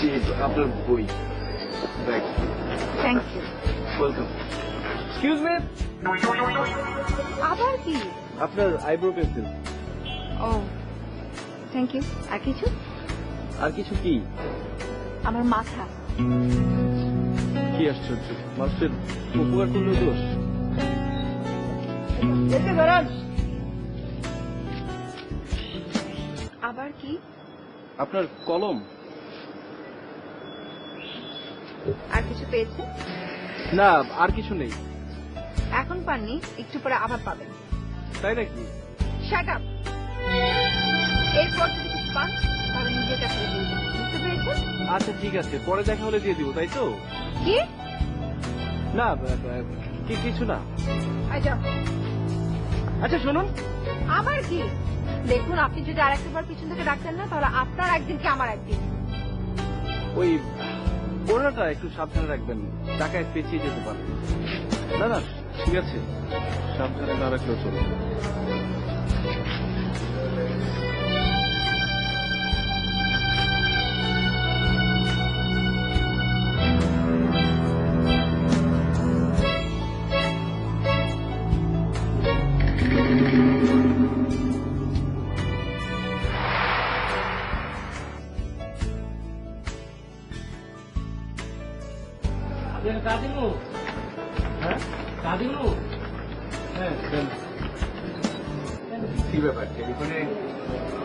জি আপনার বই bag thank you. Welcome excuse me আবার কি? আপনার আইব্রো পেন্সিল ও থ্যাংক ইউ। আর কিছু? আর কিছু কি আমার মাথা। কি আশ্চর্য মানুষের উপকার করলেও দোষ আবার কি? আপনার কলম আর কিছু পেয়েছে? না আর কিছু নেই এখন পাননি, একটু পরে আবার পাবেন। তাই নাকি শাট আপ। এরপর যদি কিছু পান তাহলে নিজের কাছে দিয়ে দিন। বুঝতে পেরেছেন? আচ্ছা ঠিক আছে পরে দেখা হলে দিয়ে দিব তাই তো কি? না কিছু না আয় যাও। আচ্ছা শুনুন আবার কি? দেখুন আপনি যদি আর একবার পিছন থেকে ডাকতেন না তাহলে আপনার একদিন কি আমার একদিন। ওই ওড়নাটা একটু সাবধানে রাখবেন টাকায় পেঁচিয়ে যেতে পারে না না ঠিক আছে সাবধানে না রাখলেও চলবে কাদিমু হ্যাঁ কাদিমু হ্যাঁ কি ব্যাপার টেলিফোনে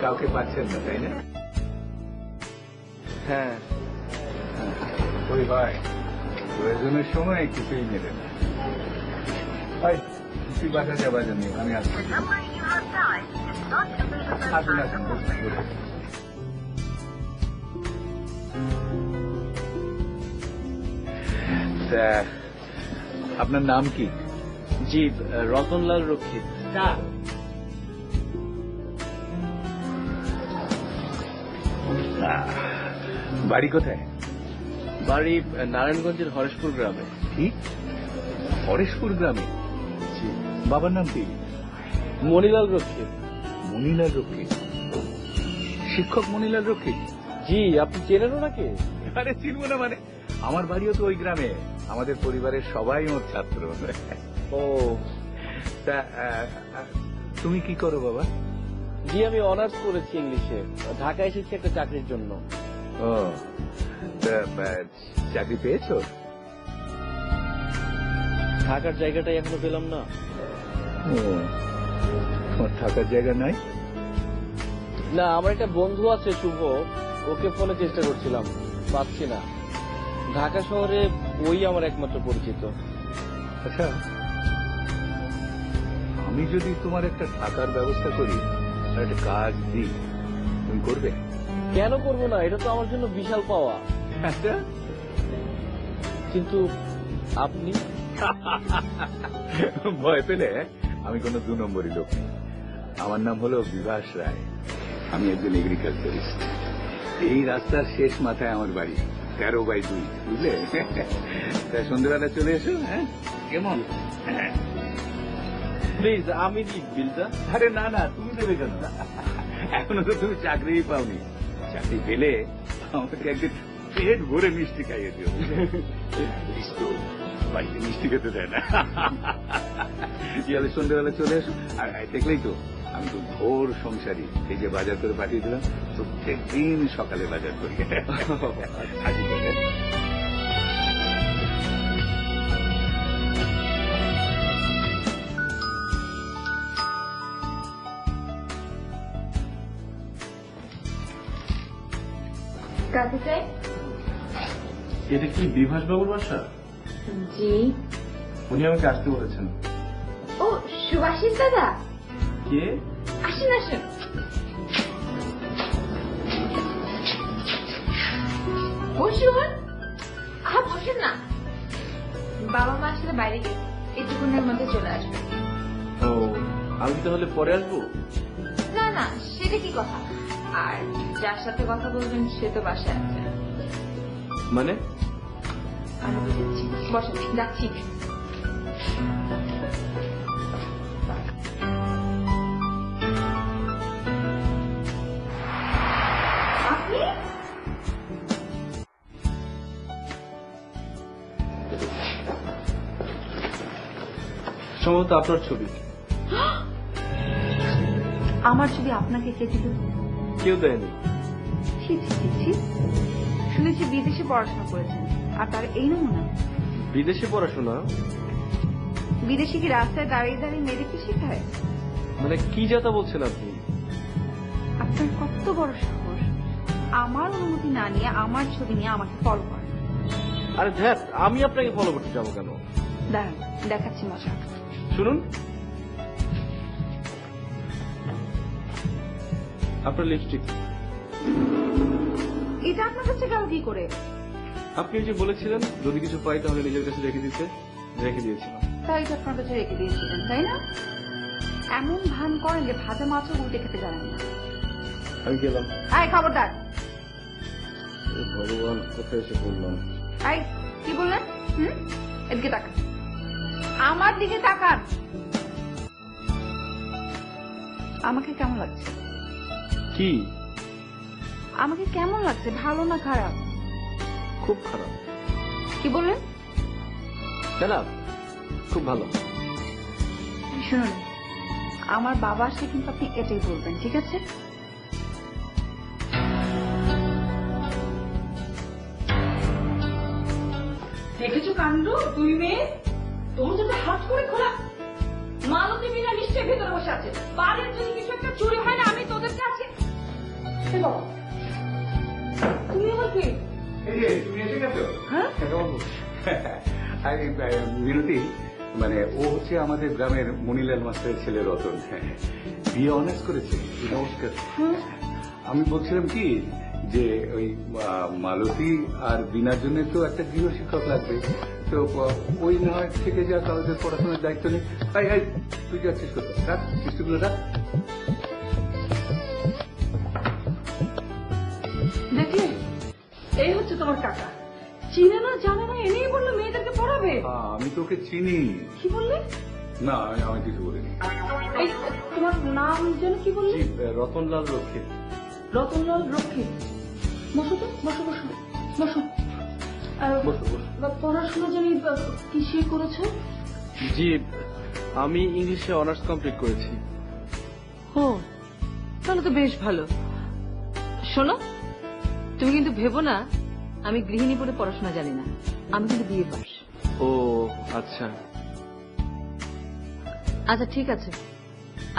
কাউকে পাচ্ছেন না তাই না হ্যাঁ ওই ভাই প্রয়োজনের সময় কিছুই মেলে না ভাই তুই বাসা যাবার জন্য আমি আসছি আসুন আসুন বসুন, বসুন। তা, আপনার নাম কি জি রতনলাল রক্ষিত চা বাড়ি কোথায় বাড়ি নারায়ণগঞ্জের হরেশপুর গ্রামে। কি হরেশপুর গ্রামে জি বাবার নাম কি মনিলাল রক্ষিত। মনিলাল রক্ষিত শিক্ষক মনিলাল রক্ষিত জি আপনি চেনেন ওনাকে? আরে চিনব না মানে আমার বাড়িও তো ওই গ্রামে আমাদের পরিবারের সবাই ওর ছাত্র ও তা তুমি কি করো বাবা জি আমি অনার্স করেছি ইংলিশে, ঢাকা এসেছি একটা চাকরির জন্য। ও তা, চাকরি পেয়েছো থাকার জায়গাটাই এখনো পেলাম না। ও তোমার থাকার জায়গা নাই না আমার একটা বন্ধু আছে শুভ, ওকে ফোনে চেষ্টা করছিলাম পাচ্ছি না। ঢাকা শহরে ওই আমার একমাত্র পরিচিত। আচ্ছা আমি যদি তোমার একটা থাকার ব্যবস্থা করি আর একটা কাজ দিই তুমি করবে কেন করবো না, এটা তো আমার জন্য বিশাল পাওয়া। আচ্ছা কিন্তু আপনি ভয় পেলে আমি কোনো 2 নম্বরই লোক নেই। আমার নাম হলো বিভাস রায়, আমি একজন এগ্রিকালচারিস্ট। এই রাস্তার শেষ মাথায় আমার বাড়ি 13/2 বুঝলে তাই সন্ধ্যেবেলা চলে এসো হ্যাঁ কেমন হ্যাঁ প্লিজ আমি দিই বিলটা। আরে না না তুমি দেবে কেন এখনো তো তুমি চাকরিই পাওনি, চাকরি পেলে আমাকে একদিন পেট ভরে মিষ্টি খাইয়ে দিও প্লিজ তো, বাড়িতে মিষ্টি খেতে দেয় না ইয়ালে সন্ধ্যেবেলা চলে এসো আর দেখলেই তো আমি তো ঘোর সংসারী, এই যে বাজার করে পাঠিয়ে দিলাম প্রত্যেক দিন সকালে বাজার করি আজকে কাকে চাই? এটা কি বিভাস বাবুর বাসা? জি। উনি আমাকে আসতে বলেছেন। ও সুভাষিস দাদা, কে? আসুন আসুন। বসুন। বসুন না। বাবা মা আসলে বাইরে গেছে, একটুক্ষণের মধ্যে চলে আসবে। ও আমি তাহলে পরে আসবো? না না সেটা কি কথা, আর যার সাথে কথা বলবেন সে তো বাসায় আছে। মানে আমি বুঝেছি, বসেন যাচ্ছি। সম্ভবত আপনার ছবি। আমার ছবি আপনাকে কে দিল? কেউ দেয়নি। ছি ছি ছি ছি। শুনেছি বিদেশে পড়াশোনা করেছেন, আর তার এই নমুনা। বিদেশে পড়াশোনা? বিদেশে কি রাস্তায় দাঁড়িয়ে দাঁড়িয়ে মেয়েদেরকে শেখায়? মানে কি যাতা বলছেন আপনি? আপনার কত বড় সাহস, আমার অনুমতি না নিয়ে আমার ছবি নিয়ে আমাকে ফলো করে। আরে ধ্যাত, আমি আপনাকে ফলো করতে যাবো কেন? দাঁড়ান, দেখাচ্ছি মজা। শুনুন, আপনার লিপস্টিক। এটা আপনার কাছে গেল কি করে? আপনি যে বলেছিলেন যদি কিছু পাই তাহলে নিজের কাছে রেখে দিতে, রেখে দিয়েছিলাম। তাই এটা আপনার কাছে রেখে দিয়েছিলেন, তাই না? এমন ভান করেন যে ভাজা মাছও উল্টে খেতে জানেন না। আমি গেলাম। আয় খবরদার। ভগবান, কোথায় এসে বললাম? আয়, কি বললেন? এদিকে তাকান, আমার দিকে তাকান। আমাকে কেমন লাগছে? কি? আমাকে কেমন লাগছে, ভালো না খারাপ? খুব খারাপ। কি বললেন? না, খুব ভালো। শুনুন, আমার বাবা আসলে কিন্তু আপনি এটাই বলবেন, ঠিক আছে? দেখেছো কাণ্ড, দুই মেয়ে তোর জন্য হাত করে খোলা। মালতী মিনা নিশ্চয়ই ভেতরে বসে আছে। বাড়ির যদি কিছু একটা চুরি হয় না, আমি তোদের কাছে। এ বাবা, তুমি আবার কি? এই যে তুমি এসে গেছো। হ্যাঁ? মিনতি, মানে ও হচ্ছে আমাদের গ্রামের মনিলাল মাস্টারের ছেলে রতন। বিয়ে অনার্স করেছে। নমস্কার। আমি বলছিলাম কি যে ওই মালতী আর বিনার জন্য তো একটা গৃহ শিক্ষক লাগবে, তো ওই না হয় থেকে যা কাগজের পড়াশোনার দায়িত্ব নেই। তুই যাচ্ছিস কোথায়? রাখ মিষ্টিগুলো রাখ। দেখলে, এই হচ্ছে তোমার কাকা। চিনে না জানে না এনেই বললো মেয়েদেরকে পড়াবে। আমি তোকে চিনি। কি বললে? না, আমি কিছু বলিনি। এই তোমার নাম যেন কি বললে? রতনলাল রক্ষিত। রতনলাল রক্ষিত। বসো তো, বসো বসো বসো। পড়াশোনা জানি কিসে করেছো? জি, আমি ইংলিশে অনার্স কমপ্লিট করেছি। ও, তাহলে তো বেশ ভালো। শোনো, তুমি কিন্তু ভেবো না আমি গৃহিণী বলে পড়াশোনা জানি না। আমি কিন্তু বিয়ে পাস। ও আচ্ছা। আচ্ছা ঠিক আছে,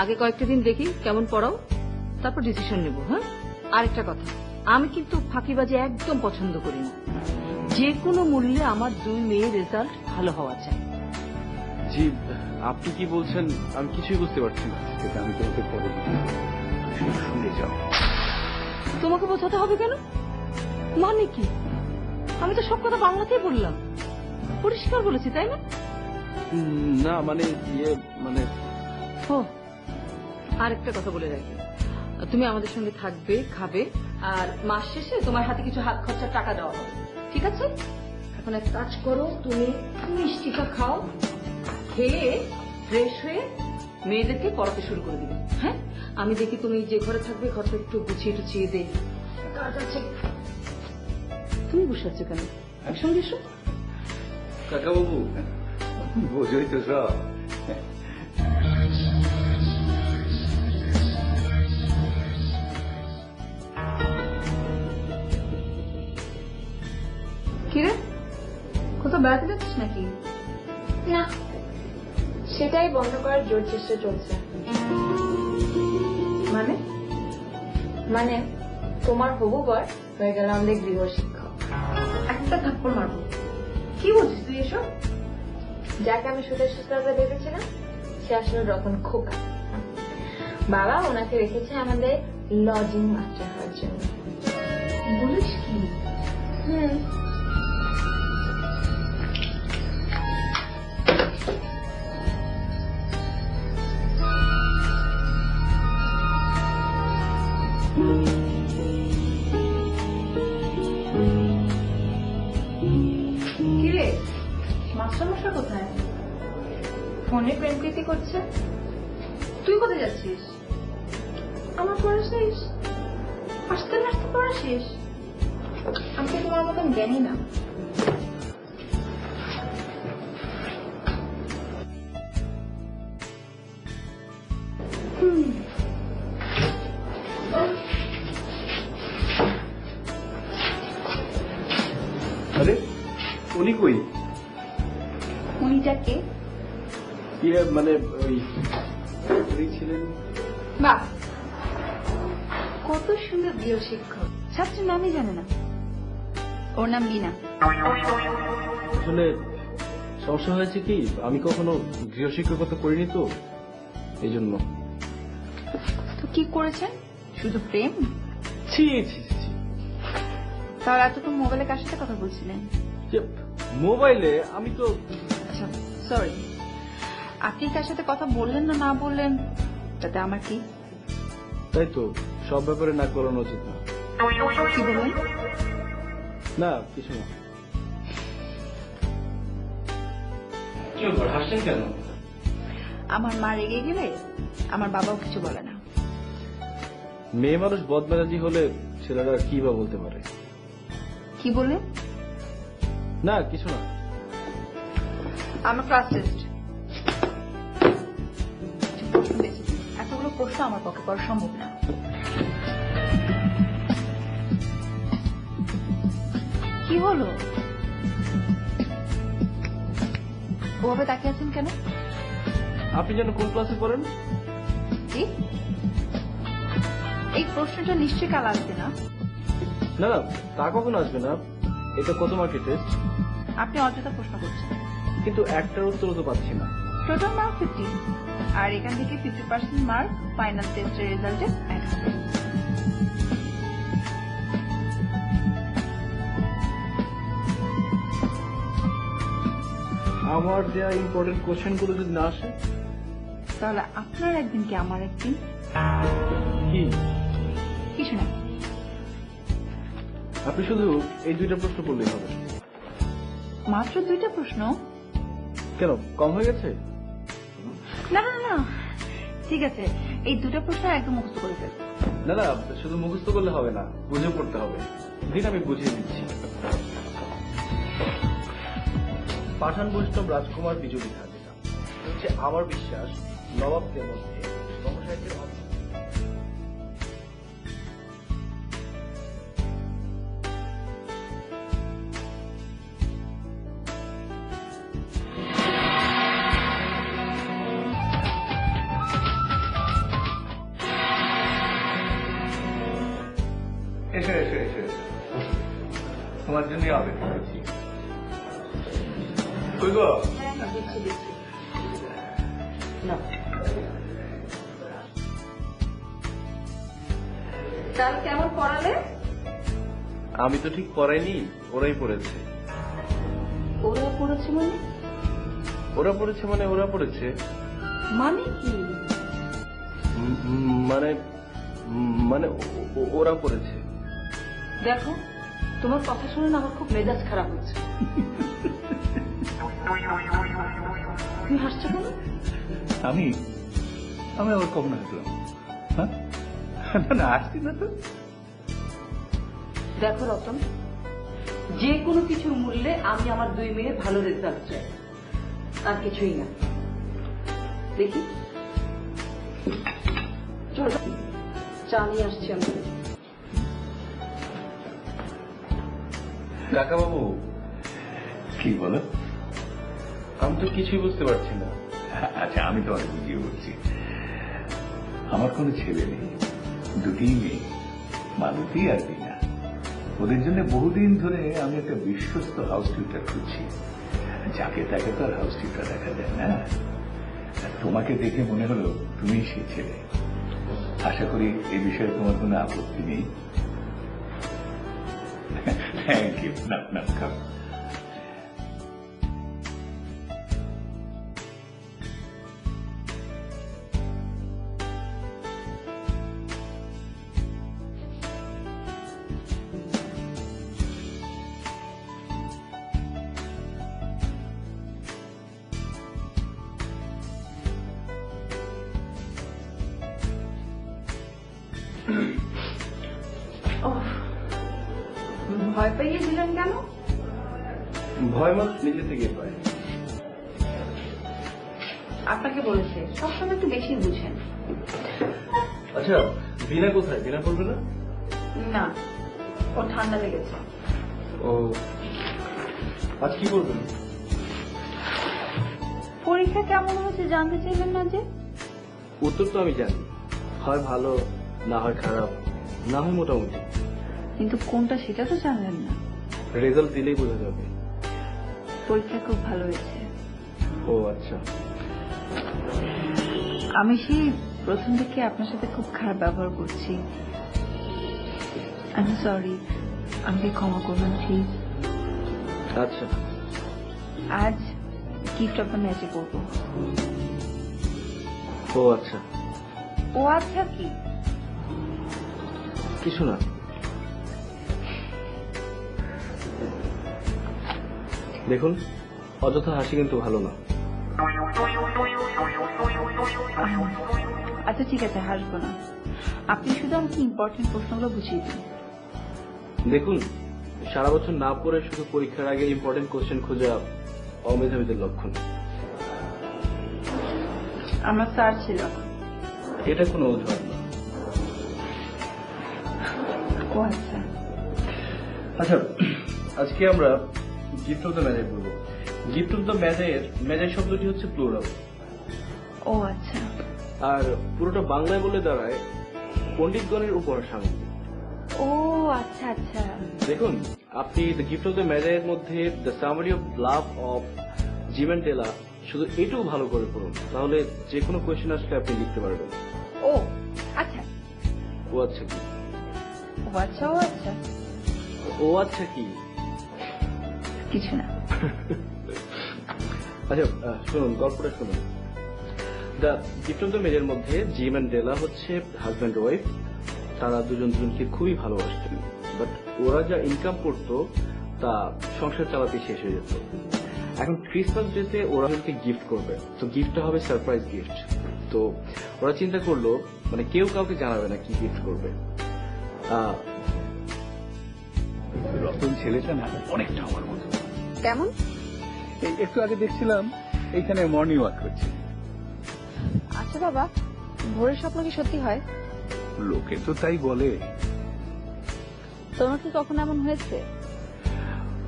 আগে কয়েকটা দিন দেখি কেমন পড়াও, তারপর ডিসিশন নেব। হ্যাঁ, আরেকটা কথা, আমি কিন্তু ফাঁকিবাজি একদম পছন্দ করি না। যে কোনো মূল্যে আমার দুই মেয়ের রেজাল্ট ভালো হওয়া চাই। জি, আপনি কি বলছেন আমি কিছুই বুঝতে পারছি না। সেটা আমি তোকে পরে বলবো। শুনে যাও। তোমাকে বোঝাতে হবে কেন? মানে কি? আমি তো সব কথা বাংলাতেই বললাম, পরিষ্কার বলেছি, তাই না? না মানে মানে ও, আরেকটা কথা বলে রাখি, তুমি আমাদের সঙ্গে থাকবে, খাবে, আর মাস শেষে তোমার হাতে কিছু হাত খরচার টাকা দেওয়া হবে, ঠিক আছে? এখন এক কাজ করো, তুমি মিষ্টিটা খাও, খেয়ে ফ্রেশ হয়ে মেয়েদেরকে পড়াতে শুরু করে দিবে। হ্যাঁ, আমি দেখি তুমি যে ঘরে থাকবে ঘরটা একটু গুছিয়ে টুছিয়ে দে। কাজ আছে। তুমি বসে আছো কেন? একসঙ্গে এসো। কাকাবাবু, বোঝোই তো সব। কিরে, কোথাও বেড়াতে যাচ্ছিস নাকি? না, সেটাই বন্ধ করার জোর চেষ্টা চলছে। মানে? মানে তোমার হবু বর হয়ে গেল আমাদের গৃহ শিক্ষক। একটা থাপ্পড় মারবো। কি বলছিস তুই এসব? যাকে আমি সুদের সুস্তাতে ভেবেছিলাম সে আসলে রতন খোকা। বাবা ওনাকে রেখেছে আমাদের লজিং মাস্টার হওয়ার জন্য। বলিস কি? কিরে, মাস্টারমশাই কোথায়? ফোনে প্রেম প্রীতি করছে। তুই কোথায় যাচ্ছিস? আমার পড়া শেষ। আসতে না আসতে পড়া শেষ। আমি তো তোমার মতন জ্ঞানী না। উনি কই? উনিটা কে? ইয়ে মানে ওই উনি ছিলেন। বাহ, কত সুন্দর গৃহশিক্ষক, ছাত্রের নামই জানে না। ওর নাম লীনা। আসলে সমস্যা হয়েছে কি, আমি কখনো গৃহশিক্ষকতা করিনি তো, এই জন্য। তো কি করেছেন? শুধু প্রেম? ছি ছি ছি। তার এতক্ষণ মোবাইলে কার সাথে কথা বলছিলেন? মোবাইলে আমি তো। আচ্ছা সরি, আপনি কার সাথে কথা বললেন না না বললেন তাতে আমার কি? তাই তো, সব ব্যাপারে নাক গলানো উচিত না। কি বললেন? না কিছু না। কি ব্যাপার, হাসছেন কেন? আমার মা রেগে গেলে আমার বাবাও কিছু বলে না। মেয়ে মানুষ বদমেজাজি হলে ছেলেরা কি বা বলতে পারে। কি বললেন? না কিছু না। আমার ক্লাস টেস্ট, প্রশ্ন বেশি, এতগুলো প্রশ্ন আমার পক্ষে করা সম্ভব না। কি হলো? ওভাবে তাকিয়ে আছেন কেন? আপনি যেন কোন ক্লাসে পড়েন? কি? এই প্রশ্নটা নিশ্চয়ই কাল আসবে না? না না, তা কখনো আসবে না। এটা কত মার্কের টেস্ট? আপনি অযথা প্রশ্ন করছেন। কিন্তু একটার উত্তর তো পাচ্ছি না। টোটাল মার্ক 50, আর এখান থেকে 50% মার্ক ফাইনাল টেস্টের রেজাল্টে অ্যাড হবে। আমার দেয়া ইম্পর্টেন্ট কোশ্চেন গুলো যদি না আসে? তাহলে আপনার একদিন কি আমার একদিন? কি? কিছু না। আপনি শুধু এই দুইটা প্রশ্ন করলেই হবে। মাত্র 2টা প্রশ্ন? কেন, কম হয়ে গেছে? না না না, ঠিক আছে, এই 2টা প্রশ্ন একদম মুখস্থ করে ফেলব। না না, শুধু মুখস্থ করলে হবে না, বুঝে পড়তে হবে। দিন আমি বুঝিয়ে দিচ্ছি। পাঠান বৈষ্ণব রাজকুমার বিজয়ী থাকে না হচ্ছে আমার বিশ্বাস নবাবদের মধ্যে বঙ্গসাহিত্যের এসো এসো এসো এসো, তোমার জন্যই অপেক্ষা করছি। কই গো? কাল কেমন পড়ালে? আমি তো ঠিক পড়াইনি, ওরাই পড়েছে। ওরা পড়েছে মানে? ওরা পড়েছে মানে ওরা পড়েছে মানে কি? মানে মানে ওরা পড়েছে। দেখো, তোমার কথা শুনে না আমার খুব মেজাজ খারাপ হচ্ছে। তুমি হাসছো কেন? আমি আমি আবার কম না হাসলাম? হ্যাঁ, না না, আসছি না তো। দেখো রতন, যে কোনো কিছুর মূল্যে আমি আমার 2 মেয়ের ভালো রেজাল্ট চাই, আর কিছুই না। দেখি, চলো চা নিয়ে আসছি আমি। কাকা বাবু, কি বলো? আমি তো কিছুই বুঝতে পারছি না। আচ্ছা, আমি তো অনেক বুঝিয়ে বলছি। আমার কোনো ছেলে নেই, 2টি মেয়ে, মালতী আর বিনা। ওদের জন্য বহুদিন ধরে আমি একটা বিশ্বস্ত হাউস টিউটার খুঁজছি। যাকে তাকে তো আর হাউস টিউটার দেখা যায় না। আর তোমাকে দেখে মনে হলো তুমি সেই ছেলে। আশা করি এই বিষয়ে তোমার কোনো আপত্তি নেই। Thank you. না না, খাও। ভয় পেয়ে দিলেন কেন? ভয় মানুষ নিজে থেকে পায়। আপনাকে বলেছে সবসময় একটু বেশি বুঝেন। আচ্ছা, বিনা কোথায়? বিনা পড়বে না? না, ও ঠান্ডা লেগেছে। ও আজ কি করবেন? পরীক্ষা কেমন হয়েছে জানতে চাইলেন না যে? উত্তর তো আমি জানি, হয় ভালো, না হয় খারাপ, না হয় মোটামুটি। কিন্তু কোনটা সেটা তো জানলেন না। রেজাল্ট দিলেই বোঝা যাবে। পরীক্ষা খুব ভালো হয়েছে। ও আচ্ছা। আমি সেই প্রথম থেকে আপনার সাথে খুব খারাপ ব্যবহার করছি। আমি সরি, আমাকে ক্ষমা করবেন প্লিজ। আচ্ছা, আজ গিফট অফ দ্য ম্যাচে করবো। ও আচ্ছা। ও আচ্ছা কি? কিছু না। দেখুন, অযথা হাসি কিন্তু ভালো না। আচ্ছা ঠিক আছে, হাসবো না। আপনি শুধু আমাকে ইম্পর্টেন্ট প্রশ্নগুলো বুঝিয়ে দিন। দেখুন, সারা বছর না পড়ে শুধু পরীক্ষার আগে ইম্পর্টেন্ট কোশ্চেন খোঁজা অমেধাবীদের লক্ষণ। আমার স্যার ছিল। এটা কোনো অজুহাত না। ও আচ্ছা। আচ্ছা, আজকে আমরা গিফট অফ দ্য ম্যাজাই বলবো। গিফট অফ দ্য ম্যাজাই শব্দটি হচ্ছে প্লুরাল। ও আচ্ছা। আর পুরোটা বাংলায় বলে দাঁড়ায় পণ্ডিতগণের উপহার সামগ্রী। ও আচ্ছা আচ্ছা। দেখুন, আপনি দ্য গিফট অফ দ্য ম্যাজাইয়ের মধ্যে the summary of love of Jim and Della শুধু এটাও ভালো করে পড়ুন, তাহলে যে কোনো কোয়েশ্চেন আসলে আপনি লিখতে পারবেন। ও আচ্ছা। ও আচ্ছা কি? ও আচ্ছা। ও আচ্ছা ও আচ্ছা কি? কিছু না। আচ্ছা শুনুন, গল্পটা শুনুন। দ্য গিফট অফ দ্য ম্যাজাইয়ের মধ্যে জিম এন্ড ডেলা হচ্ছে হাজব্যান্ড ওয়াইফ। তারা দুজনকে খুবই ভালোবাসতেন, বাট ওরা যা ইনকাম করতো তা সংসার চালাতে শেষ হয়ে যেত। এখন ক্রিসমাস ডেতে ওরা আমাকে গিফট করবে, তো গিফটটা হবে সারপ্রাইজ গিফট। তো ওরা চিন্তা করলো মানে কেউ কাউকে জানাবে না কি গিফট করবে। রতন ছেলেটা না অনেকটা আমার মতো। কেমন? এই একটু আগে দেখছিলাম এইখানে মর্নিং ওয়াক করছে। আচ্ছা বাবা, ভোরের স্বপ্ন কি সত্যি হয়? লোকে তো তাই বলে। তোমার কি কখনো এমন হয়েছে?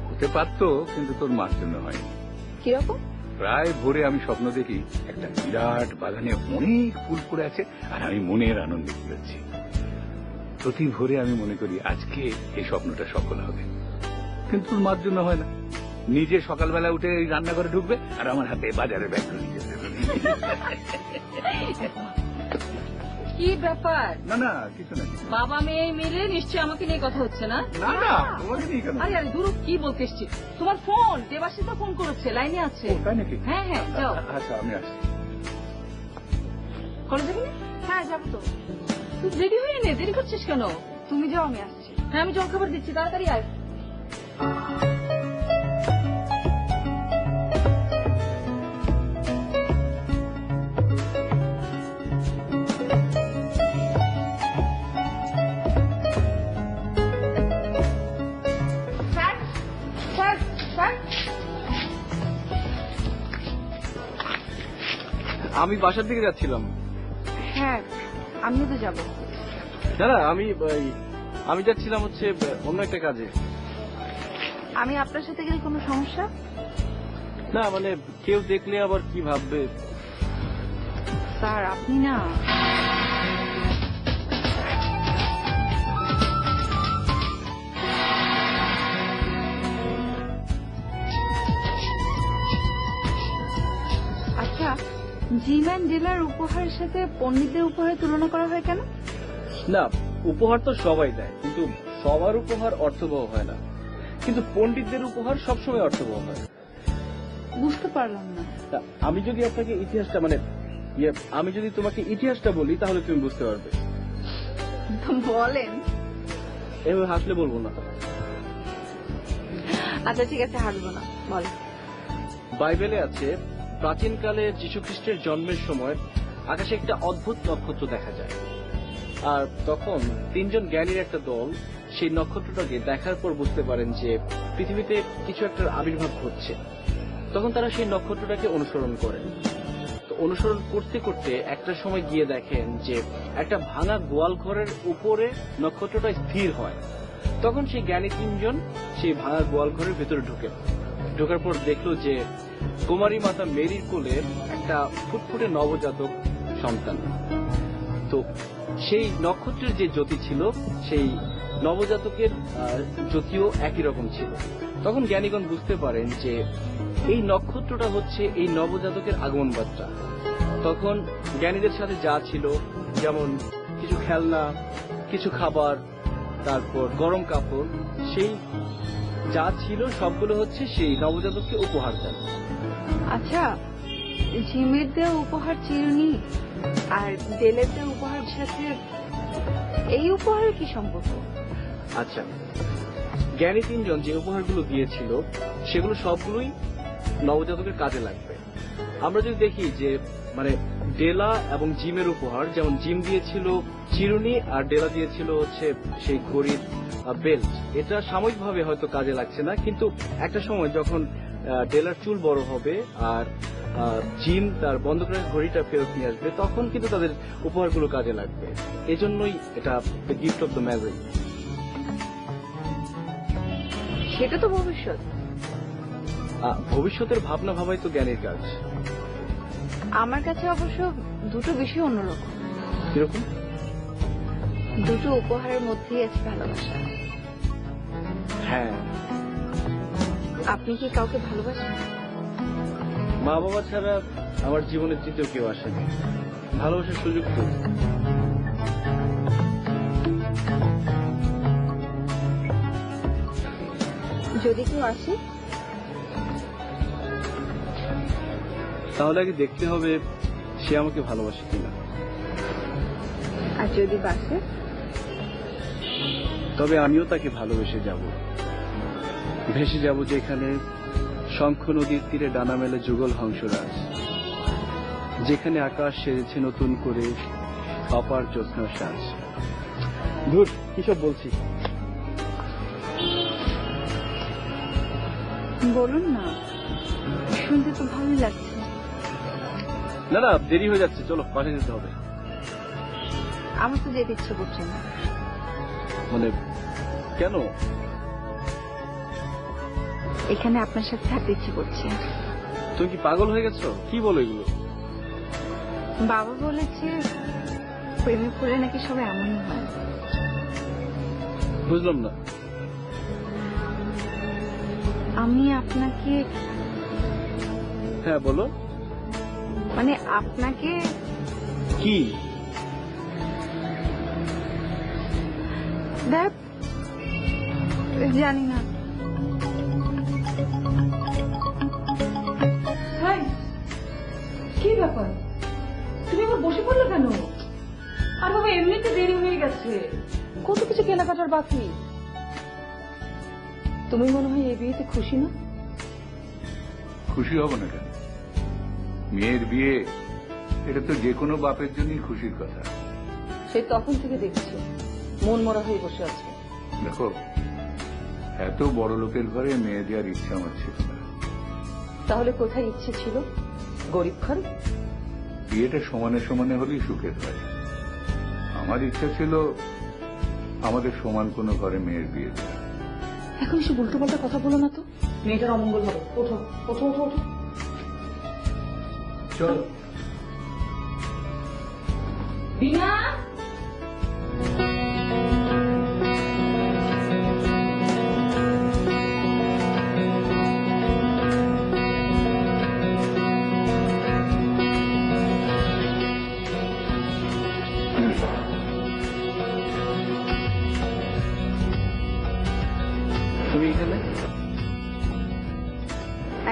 হতে পারতো, কিন্তু তোর মার জন্য হয়নি। কিরকম? প্রায় ভোরে আমি স্বপ্ন দেখি একটা বিরাট বাগানে অনেক ফুল ফুটে আছে আর আমি মনের আনন্দে ঘুরেছি। প্রতি ভোরে আমি মনে করি আজকে এই স্বপ্নটা সফল হবে, কিন্তু তোর মার জন্য হয় না। নিজে সকালবেলা উঠে এই রান্নাঘরে ঢুকবে আর আমার হাতে বাজারে ব্যাগ করে নিয়ে যেতে হবে। কি ব্যাপার? না না, কিছু না। বাবা মেয়ে মিলে নিশ্চয়ই আমাকে নিয়ে কথা হচ্ছে না? না না, তোমাকে নিয়ে কেন? আরে আরে দূর, কি বলতে এসছি? তোমার ফোন, দেবাশিসও ফোন করেছে, লাইনে আছে। তাই নাকি? হ্যাঁ হ্যাঁ, যাও। আচ্ছা, আমি আসছি। কলেজে গেলে? হ্যাঁ যাবো তো। তুই রেডি হয়ে নে, দেরি করছিস কেন? তুমি যাও, আমি আসছি। হ্যাঁ, আমি জলখাবার দিচ্ছি, তাড়াতাড়ি আয়। স্যার স্যার স্যার, আমি বাসার দিকে যাচ্ছিলাম। হ্যাঁ আমিও তো যাবো। দাদা, আমি যাচ্ছিলাম হচ্ছে অন্য একটা কাজে। আমি আপনার সাথে গেলে কোনো সমস্যা? না মানে কেউ দেখলে আবার কি ভাববে। স্যার আপনি না, আচ্ছা জিম অ্যান্ড ডেলার উপহারের সাথে পণ্ডিতের উপহারের তুলনা করা হয় কেন? না, উপহার তো সবাই দেয়, কিন্তু সবার উপহার অর্থবহ হয় না। কিন্তু পণ্ডিতদের উপহার সবসময় অর্থবহ হয়। বুঝতে পারলাম না। তা আমি যদি আপনাকে ইতিহাসটা আমি যদি তোমাকে ইতিহাসটা বলি তাহলে তুমি বুঝতে পারবে। বলেন। এভাবে হাসলে বলবো না। আচ্ছা ঠিক আছে, হাসবো না, বল। বাইবেলে আছে প্রাচীনকালে যীশু খ্রিস্টের জন্মের সময় আকাশে একটা অদ্ভুত নক্ষত্র দেখা যায়। আর তখন তিনজন জ্ঞানীর একটা দল সেই নক্ষত্রটাকে দেখার পর বুঝতে পারেন যে পৃথিবীতে কিছু একটা আবির্ভাব ঘটছে। তখন তারা সেই নক্ষত্রটাকে অনুসরণ করেন। তো অনুসরণ করতে করতে একটা সময় গিয়ে দেখেন যে একটা ভাঙা গোয়াল ঘরের উপরে নক্ষত্রটা স্থির হয়। তখন সেই জ্ঞানী তিনজন সেই ভাঙা গোয়াল ঘরের ভেতরে ঢুকেন। ঢোকার পর দেখলো যে কুমারী মাতা মেরির কোলে একটা ফুটফুটে নবজাতক সন্তান। তো সেই নক্ষত্রের যে জ্যোতি ছিল সেই নবজাতকের জ্যোতিও একই রকম ছিল। তখন জ্ঞানীগণ বুঝতে পারেন যে এই নক্ষত্রটা হচ্ছে এই নবজাতকের আগমন বার্তা। তখন জ্ঞানীদের সাথে যা ছিল, যেমন কিছু খেলনা, কিছু খাবার, তারপর গরম কাপড়, সেই যা ছিল সবগুলো হচ্ছে সেই নবজাতককে উপহার দেন। আচ্ছা, জিমের দেওয়া উপহার চিরুনি আর ডেলের দেওয়া উপহার সাথে এই উপহারের কি সম্পর্ক? আচ্ছা, জ্ঞানী তিনজন যে উপহারগুলো দিয়েছিল সেগুলো সবগুলোই নবজাতকের কাজে লাগবে। আমরা যদি দেখি যে মানে ডেলা এবং জিমের উপহার, যেমন জিম দিয়েছিল চিরুনি আর ডেলা দিয়েছিল হচ্ছে সেই ঘড়ির বেল্ট, এটা সাময়িকভাবে হয়তো কাজে লাগছে না, কিন্তু একটা সময় যখন ডেলার চুল বড় হবে আর জিম তার বন্ধ করা ঘড়িটা ফেরত নিয়ে আসবে, তখন কিন্তু তাদের উপহারগুলো কাজে লাগবে। এজন্যই এটা the gift of the magic. সেটা তো ভবিষ্যৎ। ভবিষ্যতের ভাবনা ভাবাই তো জ্ঞানের কাজ। আমার কাছে অবশ্য দুটো বিষয় অন্যরকম। কিরকম? দুটো উপহারের মধ্যেই আছে ভালোবাসা। হ্যাঁ, আপনি কি কাউকে ভালোবাসেন? মা বাবা ছাড়া আমার জীবনে তৃতীয় কেউ আসেনি। ভালোবাসার সুযোগ তো। যদি কেউ আসে তাহলে আগে দেখতে হবে সে আমাকে ভালোবাসে কিনা। আর যদি বাসে? তবে আমিও তাকে ভালোবেসে যাব, ভেসে যাব যেখানে শঙ্খ নদীর তীরে ডানা মেলে যুগল হংসরাজ, যেখানে আকাশ সেজেছে নতুন করে অপার জ্যোৎস্নার সাজ। ধুর, কিসব বলছি। বলুন না, শুনতে তো ভালোই লাগছে। না না, দেরি হয়ে যাচ্ছে, চলো পাঠিয়ে যেতে হবে। আমার তো যেতে ইচ্ছে করছে না। মানে কেন? এখানে আপনার সাথে থাকতে ইচ্ছে করছে। তুমি কি পাগল হয়ে গেছো? কি বলো এগুলো? বাবা বলেছে প্রেমে পড়লে নাকি সবাই এমনই হয়। বুঝলাম না। আমি আপনাকে, হ্যাঁ বলো। মানে আপনাকে কি? দেখ, জানি না। কি ব্যাপার, তুমি আবার বসে পড়লে কেন? আর বাবা এমনিতে দেরি হয়ে গেছে, কত কিছু কেনাকাটার বাকি। তুমি মনে হয় এই বিয়েতে খুশি না? খুশি হব না কেন? মেয়ের বিয়ে, এটা তো যে কোনো বাপের জন্যই খুশির কথা। সে তখন থেকে দেখছি মন মরা হয়ে বসে আছে। দেখো, এত বড় লোকের ঘরে মেয়ে দেওয়ার ইচ্ছা আমার ছিল না। তাহলে কোথায় ইচ্ছে ছিল? গরিব ঘরে? বিয়েটা সমানে সমানে হলেই সুখের হয়। আমার ইচ্ছা ছিল আমাদের সমান কোনো ঘরে মেয়ের বিয়ে দেওয়া। এখন এসে উল্টো পাল্টা কথা বলো না তো, মেয়েটার অমঙ্গল হবে। ওঠো ওঠো ওঠো ওঠো। চল। বিনা, তুমি এখানে?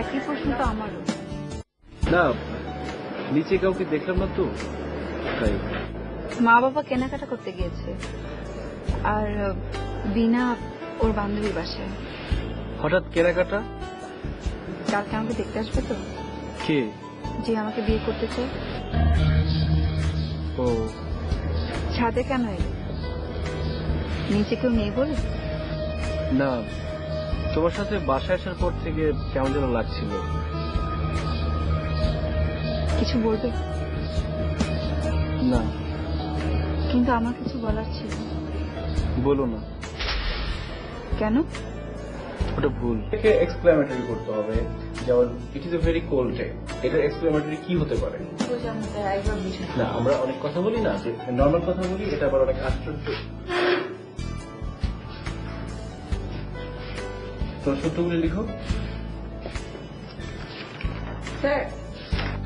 একই প্রশ্ন তো আমারও। না, নিচে কাউকে দেখলাম না তো, তাই। মা বাবা কেনাকাটা করতে গিয়েছে, আর বিনা ওর বান্ধবীর বাসায়। হঠাৎ কেনাকাটা? কালকে আমাকে দেখতে আসবে তো, কে? যে আমাকে বিয়ে করতে চায়। ও, ছাদে কেন এলো? নিচে কেউ নেই বলে? না, তোমার সাথে বাসায় আসার পর থেকে কেমন যেন লাগছিল। কিছু বলবে? না। কিন্তু আমার কিছু বলার ছিল। বলো না। কেন? ওটা ভুল, একে এক্সক্লেমেটরি করতে হবে। যেমন it is a very cold day, এটার এক্সক্লেমেটরি কি হতে পারে? একবার বুঝে না, আমরা অনেক কথা বলি না, যে নর্মাল কথা বলি, এটা আবার অনেক আশ্চর্য। তোমার সূত্রগুলি লিখো। স্যার,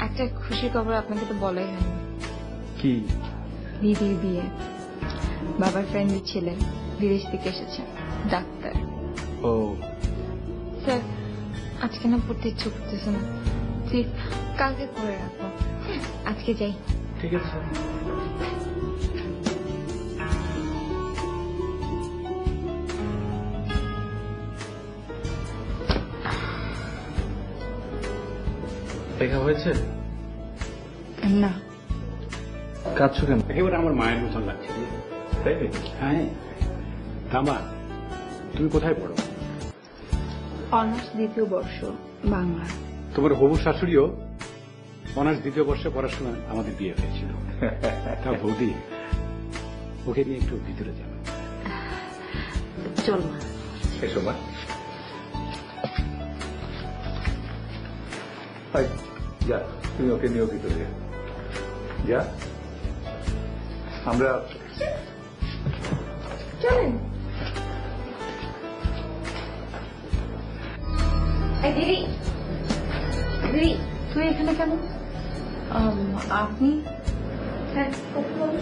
একটা খুশির খবর আপনাকে তো বলাই হয়নি। কি? দিদির বিয়ে, বাবার ফ্রেন্ডের ছেলে বিদেশ থেকে এসেছে, ডাক্তার। ও, স্যার, আজকে না পড়তে ইচ্ছে করতেছে না, প্লিজ কালকে করে রাখবো। আজকে যাই। ঠিক আছে। দেখা হয়েছে? না, কাঁদছো কেন? একেবারে আমার মায়ের মতন লাগছে। তাই? হ্যাঁ, তামা, তুমি কোথায় পড়ো? অনার্স দ্বিতীয় বর্ষ, বাংলা। তোমার হবু শাশুড়িও অনার্স দ্বিতীয় বর্ষে পড়াশোনা আমাদের বিয়ে হয়েছিল। তা বৌদি, ওকে নিয়ে একটু ভিতরে যাবে। চল এসো মা। যা, তুমি ওকে নিয়ে ভিতরে যা। যা, আমরা চলেন। এই দিদি, দিদি তুই এখানে কেন? আপনি? হ্যাঁ, কথা বল।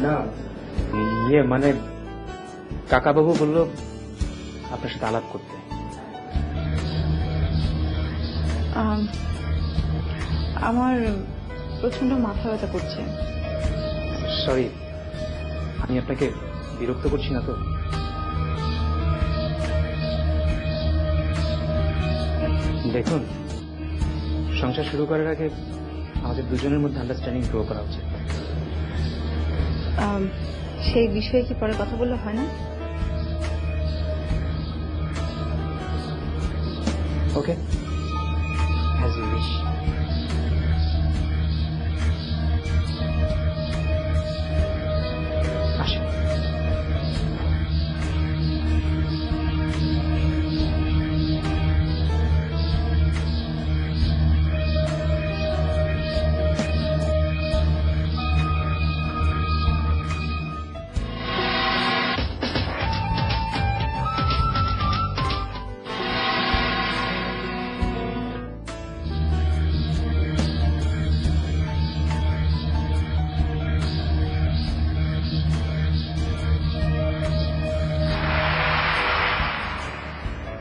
না, ইয়ে মানে কাকাবাবু বলল আপনার সাথে আলাপ করতে। আমার প্রচন্ড মাথা ব্যথা করছে। সরি, আমি আপনাকে বিরক্ত করছি না তো? দেখুন, সংসার শুরু করার আগে আমাদের দুজনের মধ্যে আন্ডারস্ট্যান্ডিং গ্রো করা উচিত। সেই বিষয়ে কি পরে কথা বললে হয় না? ওকে, অ্যাজ ইউ উইশ। আসি।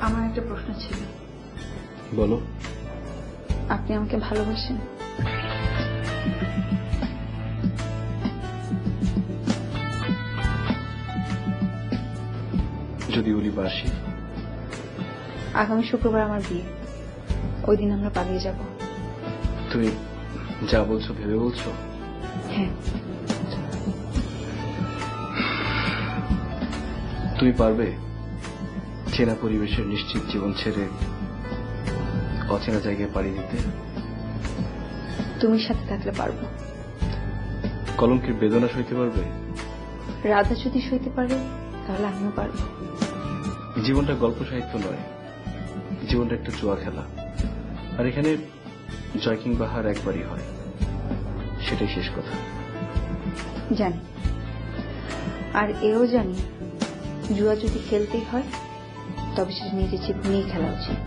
আমার একটা প্রশ্ন ছিল। বলো। আপনি আমাকে ভালোবাসেন? যদি বলি বাসি। আগামী শুক্রবার আমার বিয়ে, ওই দিন আমরা পালিয়ে যাব। তুমি যা বলছো ভেবে বলছো? হ্যাঁ। তুমি পারবে চেনা পরিবেশের নিশ্চিত জীবন ছেড়ে অচেনা জায়গায় পাড়ি দিতে? তুমি সাথে থাকলে পারবো। কলঙ্কের বেদনা সইতে পারবে? রাধা যদি সইতে পারে তাহলে আমিও পারবো। জীবনটা গল্প সাহিত্য নয়, জীবনটা একটা জুয়া খেলা। আর এখানে জয় কিংবা হার একবারই হয়, সেটাই শেষ কথা। জানি, আর এও জানি জুয়া যদি খেলতেই হয় তবে সেটা নিজের জীবন নিয়ে খেলা উচিত।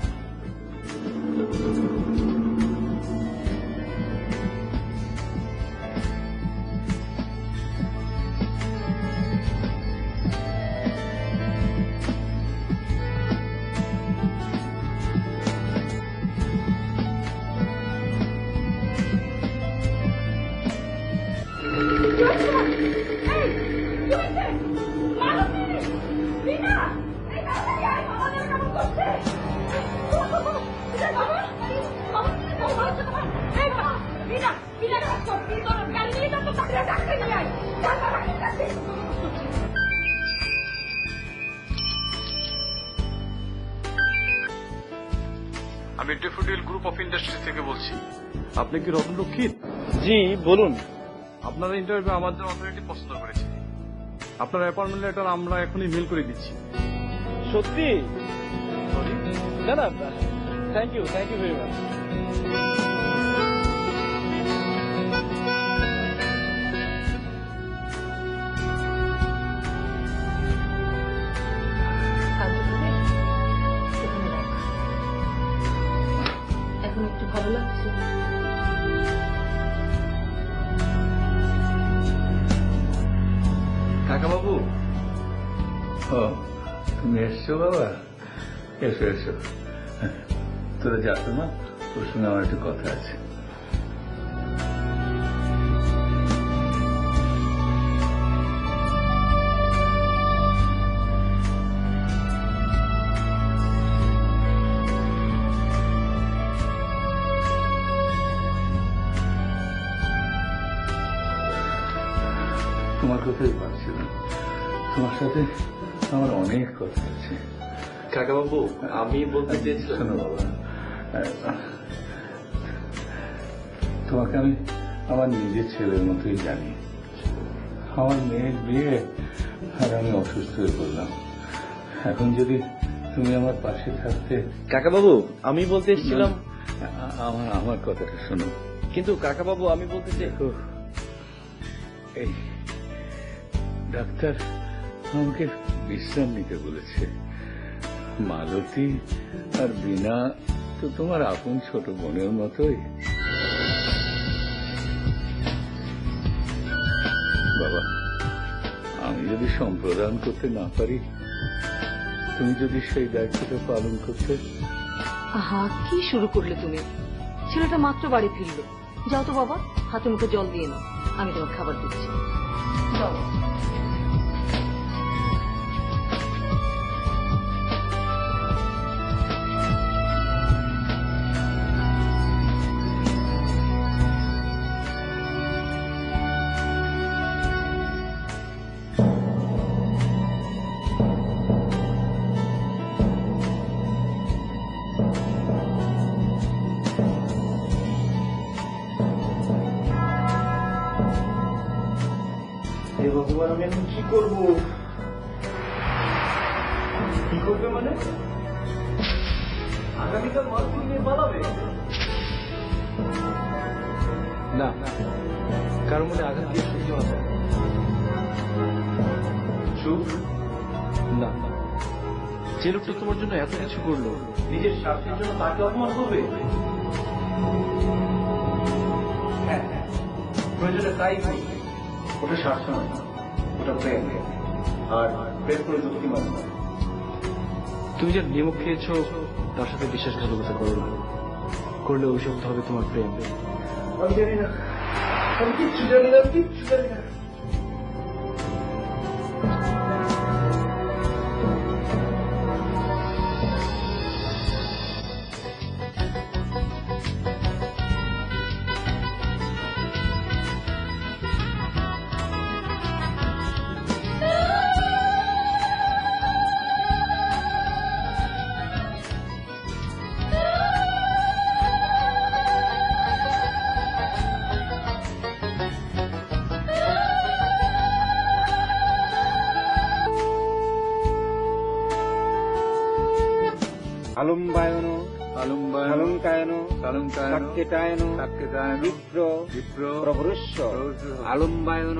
আমি ডেফোডিল গ্রুপ অফ ইন্ডাস্ট্রি থেকে বলছি। আপনি কি রতন রক্ষিত? জি বলুন। আপনার ইন্টারভিউ আমাদের অথরিটি পছন্দ করেছে। আপনার অ্যাপয়েন্টমেন্ট লেটার আমরা এখনই মেল করে দিচ্ছি। সত্যি? সরি, না না, থ্যাংক ইউ ভেরি মাচ। এখন একটু ভালো লাগছে? কাকা বাবু, ও তুমি এসছো বাবা? এসো এসো, তোরা যাস না, তোর সঙ্গে আমার একটু কথা আছে। তোমার কথাই ভাবছিলাম, তোমার সাথে আমার অনেক কথা আছে। কাকাবাবু, আমি বলতে চেয়েছিলাম, শোনো বাবা, তোমাকে আমি আমার নিজের ছেলের মতোই জানি। আমার মেয়ের বিয়ে আর আমি অসুস্থ হয়ে পড়লাম। এখন যদি তুমি আমার পাশে থাকতে। কাকাবাবু, আমি বলতে এসেছিলাম, আমার কথাটা শোনো। কিন্তু কাকাবাবু, আমি বলতে দেখো, এই ডাক্তার আমাকে বিশ্রাম নিতে বলেছে। মালতী আর বিনা তো তোমার আপন ছোট বোনের মতোই। বাবা, আমি যদি সম্প্রদান করতে না পারি, তুমি যদি সেই দায়িত্বটা পালন করতে। আহা, কি শুরু করলে তুমি? ছেলেটা মাত্র বাড়ি ফিরলো। যাও তো বাবা, হাতে মুখে জল দিয়ে নাও, আমি তোমার খাবার দিচ্ছি। যাও। ভগবান, আমি এখন কি করবো? কি করবে মানে? আগামীকাল মালতী নিয়ে পালাবে? না, কারো মনে আঘাত দিয়ে সুখী হওয়া যায় চুপ না। যে লোকটা তোমার জন্য এত কিছু করলো, নিজের স্বার্থের জন্য তাকে অপমান করবে? হ্যাঁ, প্রয়োজনে তাই করবে। ওটা স্বার্থ নয়, ওটা প্রেম। আর প্রেম করে যুক্তি মানে না। তুমি যার নিমক খেয়েছো তার সাথে বিশ্বাসঘাতকতা করো না, করলে ওইসব হবে তোমার প্রেম। আমি জানি না, আমি কিচ্ছু জানি না, কিচ্ছু জানি না। আলম্বায়ন অলঙ্কায়ন অলঙ্কায়ন সাক্কেটায়ন সাক্কেটায়ন বিপ্র বিপ্র প্রভরস্য আলম্বায়ন।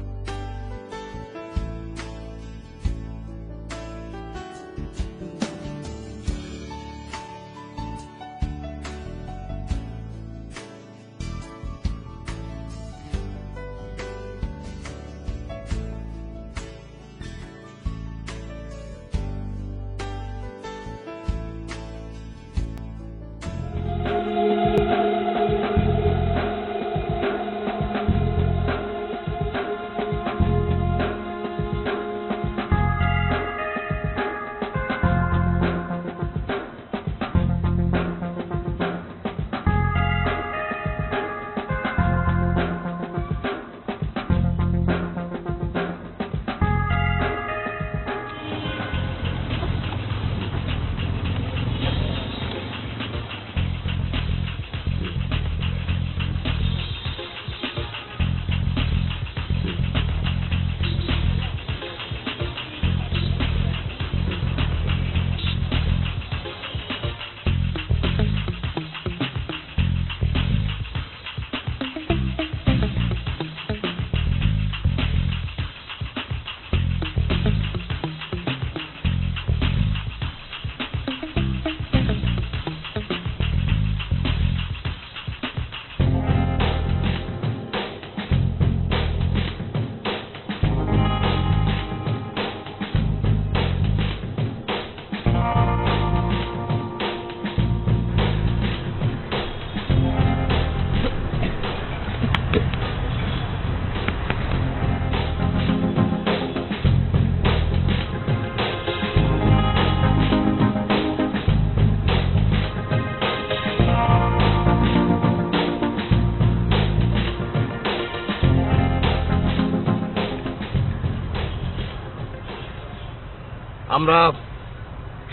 আমরা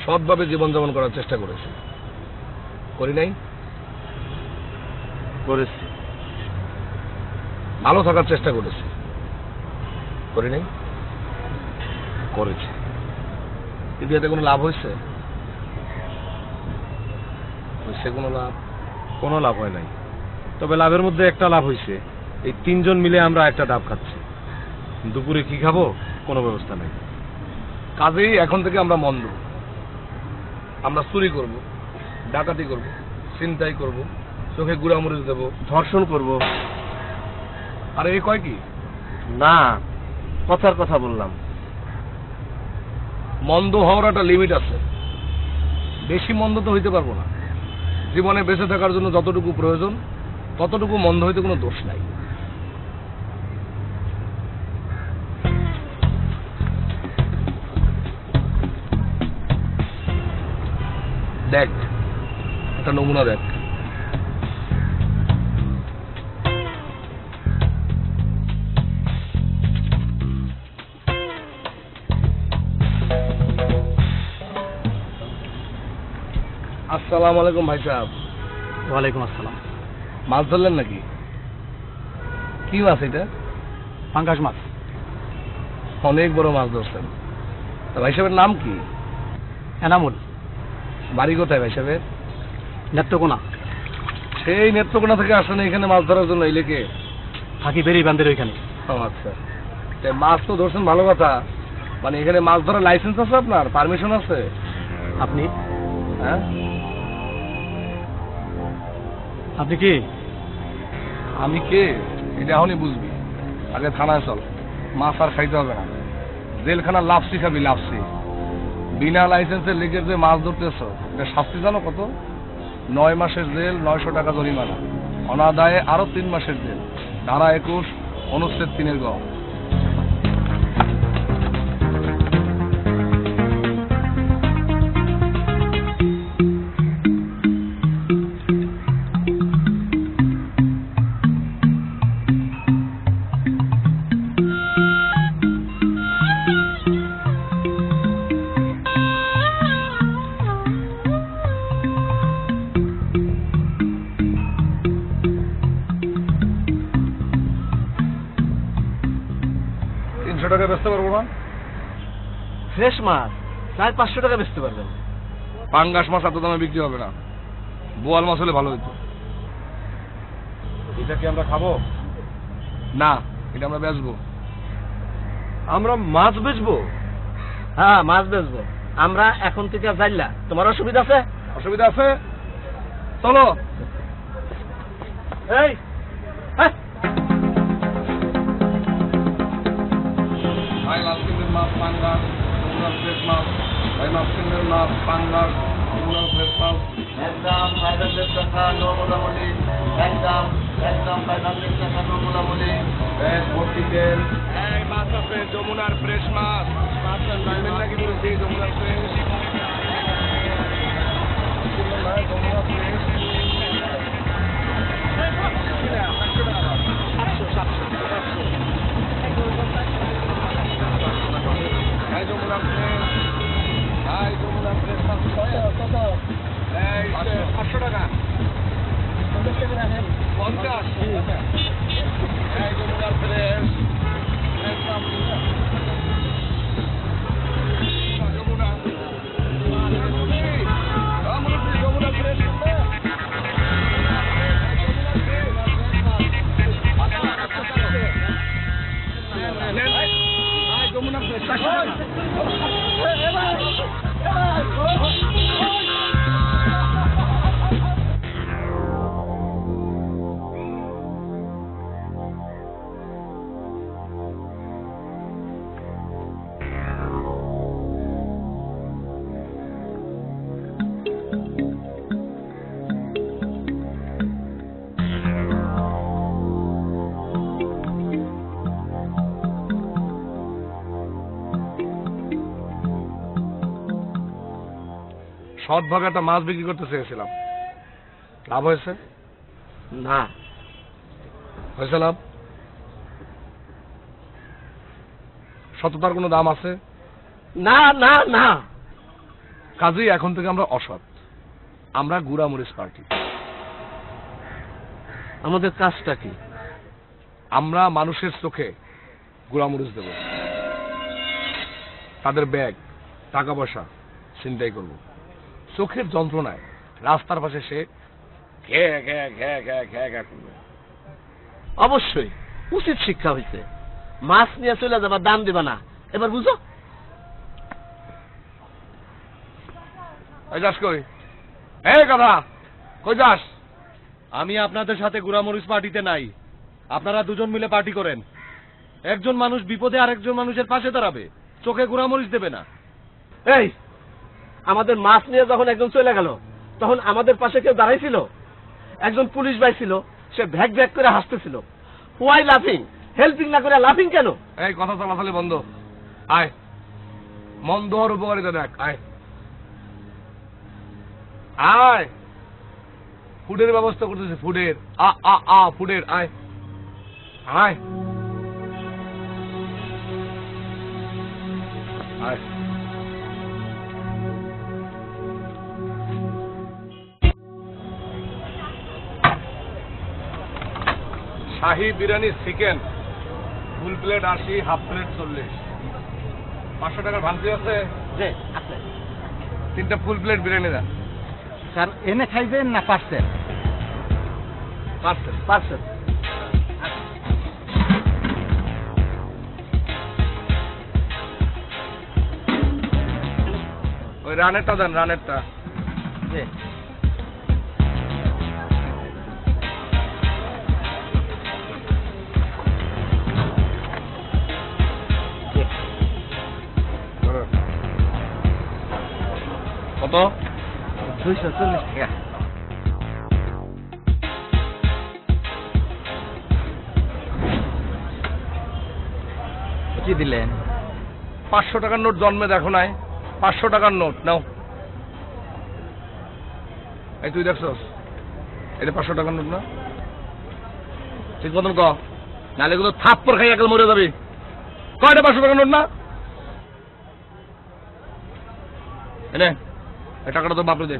সৎভাবে জীবনযাপন করার চেষ্টা করেছি, করি নাই? করেছি। ভালো থাকার চেষ্টা করেছি, করি নাই? করেছি। কিন্তু এতে কোনো লাভ হয়েছে? হয়েছে কোনো লাভ? কোনো লাভ হয় নাই, তবে লাভের মধ্যে একটা লাভ হয়েছে। এই 3 জন মিলে আমরা একটা ডাব খাচ্ছি। দুপুরে কি খাবো কোনো ব্যবস্থা নেই। কাজেই এখন থেকে আমরা মন্দ। আমরা চুরি করব, ডাকাতি করব, ছিনতাই করব, চোখে গুড়ামরিচ দেব, ধর্ষণ করব। আর এই কয় কি? না, কথার কথা বললাম। মন্দ হওয়ার একটা লিমিট আছে, বেশি মন্দ তো হইতে পারবো না। জীবনে বেঁচে থাকার জন্য যতটুকু প্রয়োজন ততটুকু মন্দ হইতে কোনো দোষ নাই। দেখ, একটা নমুনা দেখ। আসসালামু আলাইকুম ভাই সাহেব। ওয়ালাইকুম আসসালাম। মাছ ধরলেন নাকি? কি মাছ এটা? পাঙ্গাস মাছ। অনেক বড় মাছ ধরছেন। তা ভাই সাহেবের নাম কি? এনামুল। বাড়ি কোথায় ভাই সাহেবের? নেত্রকোনা। সেই নেত্রকোনা থেকে আসেন এখানে মাছ ধরার জন্য এই লেকে? থাকি বেরি বান্ধের ওইখানে। ও আচ্ছা, মাছ তো ধরছেন ভালো কথা। মানে এখানে মাছ ধরার লাইসেন্স আছে আপনার? পারমিশন আছে? আপনি? হ্যাঁ, আপনি কি? আমি কে এটা এখনই বুঝবি। আগে থানায় চল, মাছ আর খাইতে হবে না। জেলখানা লাপসি খাবি, লাপসি। বিনা লাইসেন্সের লেকের যে মাছ ধরতেছ, এটা শাস্তি জানো কত? 9 মাসের জেল, 900 টাকা জরিমানা, অনাদায়ে আরো 3 মাসের জেল। ধারা 21 অনুচ্ছেদ 3 গ। টাকা বেচতে পারবো না? ফ্রেশ মাছ 400-500 টাকা বেচতে পারবেন। পাঙ্গাস মাছ এত দামে বিক্রি হবে না, বোয়াল মাছ হলে ভালো হতো। এটা কি আমরা খাবো? না, এটা আমরা বেচবো। আমরা মাছ বেচবো? হ্যাঁ, মাছ বেচবো আমরা এখন থেকে। জাইলা, তোমার অসুবিধা আছে? অসুবিধা আছে? চলো। এই ভাই মাছ কিনবেন, মাছ পাঙ্গাস, নমুনার ফ্রেশ মাছ। ভাই মাছ কিনবেন, মাছ পাঙ্গাস, নমুনার ফ্রেশ মাছ। একদম 500 টাকা নমুনা বলি। একদম 500 টাকা নমুনা বলি। বেশ ভর্তি দেন। এই মাছ আছে, যমুনার ফ্রেশ মাছ। মাছ কিনবেন নাকি বলছি? যমুনার ফ্রেশ। যমুনার ফ্রেশ। এই যমুনার ফ্রেশ, এই যমুনার ফ্রেশ মাছ কত? এই 500 টাকা। 50। এই যমুনার ফ্রেশ। যমুনা যমুনা ফ্রেশ। যমুনা সৎভাবে একটা মাছ বিক্রি করতে চেয়েছিলাম, লাভ হয়েছে? না। হয়েছে লাভ? সততার কোনো দাম আছে? না না না, কাজেই এখন থেকে আমরা অসৎ, আমরা গুড়ামরিচ পার্টি। আমাদের কাজটা কি? আমরা মানুষের চোখে গুড়ামরিচ দেব, তাদের ব্যাগ টাকা পয়সা ছিনতাই করব, চোখের যন্ত্রণায় রাস্তার পাশে সে ঘ্যা ঘ্যা ঘ্যা ঘ্যা ঘ্যা ঘ্যা করবে। অবশ্যই উচিত শিক্ষা হয়েছে। মাছ নিয়ে চলে যাবার দাম দিবা না, এবার বুঝো? যাস কই? এই কথা কই যাস? আমি আপনাদের সাথে গুড়ামরিচ পার্টিতে নাই। আপনারা দুজন মিলে পার্টি করেন। একজন মানুষ বিপদে আরেকজন মানুষের পাশে দাঁড়াবে, চোখে গুড়ামরিচ দেবে না। এই, আমাদের মাছ নিয়ে যখন একজন চলে গেল তখন আমাদের পাশে কেউ দাঁড়াইছিল? একজন পুলিশ ভাই ছিল, সে ভ্যাক ভ্যাক করে হাসতেছিল। হোয়াই লাফিং? হেল্পিং না করে লাফিং কেন? এই কথা চলাচলি বন্ধ, আয় মন্দ আর উপকারিতা দেখ, আয় আয়। ফুডের ব্যবস্থা করতেছে, ফুডের আ আ আ ফুডের, আয় আয় আয়। Shahi biryani chicken full plate 80, half plate 40। 500 টাকার ভাঙতি আছে? যে আছে। 3টা ফুল প্লেট বিরিয়ানি দেন। স্যার এনে খাইবেন না পার্সেল? পার্সেল। পার্সেল। ওই রানেরটা দেন, রানেরটা। যে কত? 240 টাকা। কি দিলেন? 500 টাকার নোট জন্মে দেখো নাই? 500 টাকার নোট নাও। এই তুই দেখছস এটা 500 টাকার নোট না? ঠিক মতন ক, নাহলে এগুলো থাপ্পড় খাই একাল মরে যাবি। কয়টা 500 টাকার নোট না? এনে এই টাকাটা তো বাপরে দে।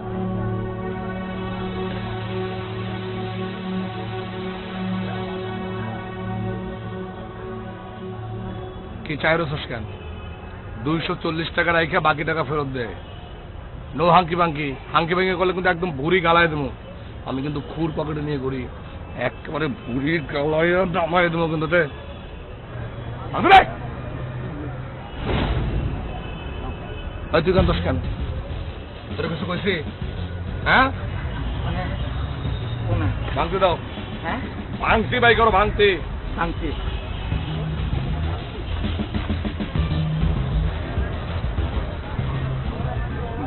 কি চাই রসস কেন? 240 টাকা রাইখা বাকি টাকা ফেরত দে। নো হাঙ্কি বাঙ্কি, হাঙ্কি ভাঙ্কি করলে কিন্তু একদম ভুড়ি গালায় দেবো। আমি কিন্তু খুর পকেটে নিয়ে ঘুরি, একেবারে ভুড়ি গালায় দামায় দেবো কিন্তু। তুই কান্দস কেন? তোর কিছু কইছি? হ্যাঁ, ভাঙতি দাও। হ্যাঁ, ভাঙতি বাই করো, ভাঙতি। ভাঙতি।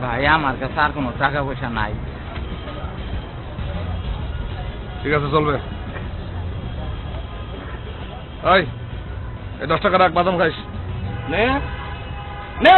ভাই আমার কাছে আর কোনো টাকা পয়সা নাই। ঠিক আছে, চলবে। এই 10 টাকা রাখ, বাদাম খাইস। নে নে।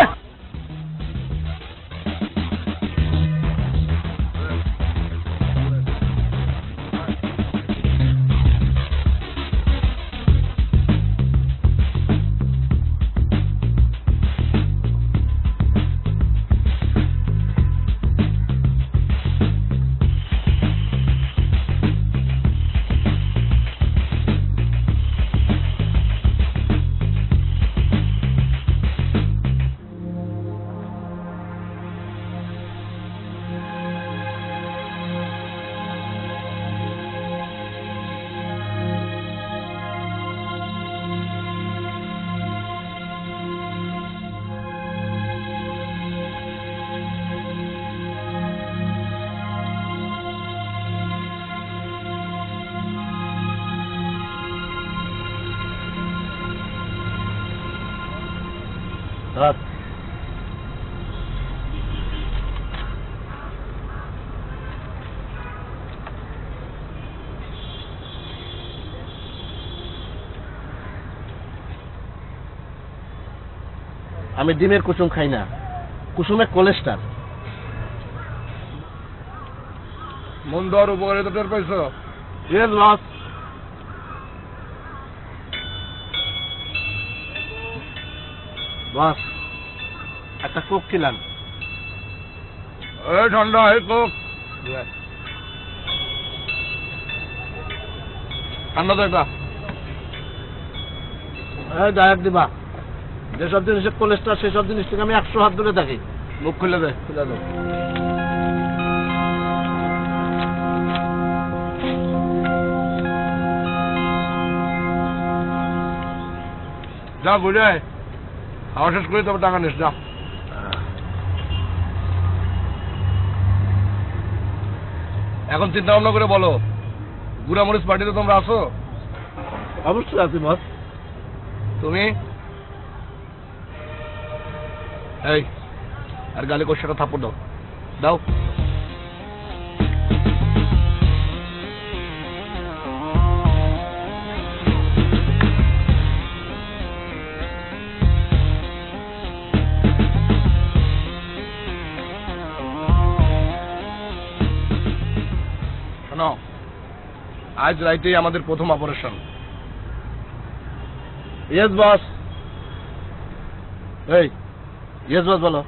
ধর। আমি ডিমের কুসুম খাই না, কুসুমে কোলেস্ট্রল। মন্দ আর উপকারিতা টের পাইছ? Yes boss. বস একটা কোক খিলান। এই ঠান্ডা এই কোক ঠান্ডা তো একটা ডায়েট দিবা। যেসব জিনিসের কোলেস্ট্রল সেসব জিনিস থেকে আমি 100 হাত দূরে থাকি। মুখ খুলে দে খুলে দে যা বুঝায় আমার শেষ করে তবে টাকা নিস যা। এখন চিন্তা ভাবনা করে বলো গুড়ামরিচ পার্টিতে তোমরা আসো? অবশ্যই আছি বস। তুমি এই আর গালে কষাটা থাপ্পড় দাও দাও। শোনো আজ রাইতেই আমাদের প্রথম অপারেশন। Yes boss. এই ইয়েস বস বলো।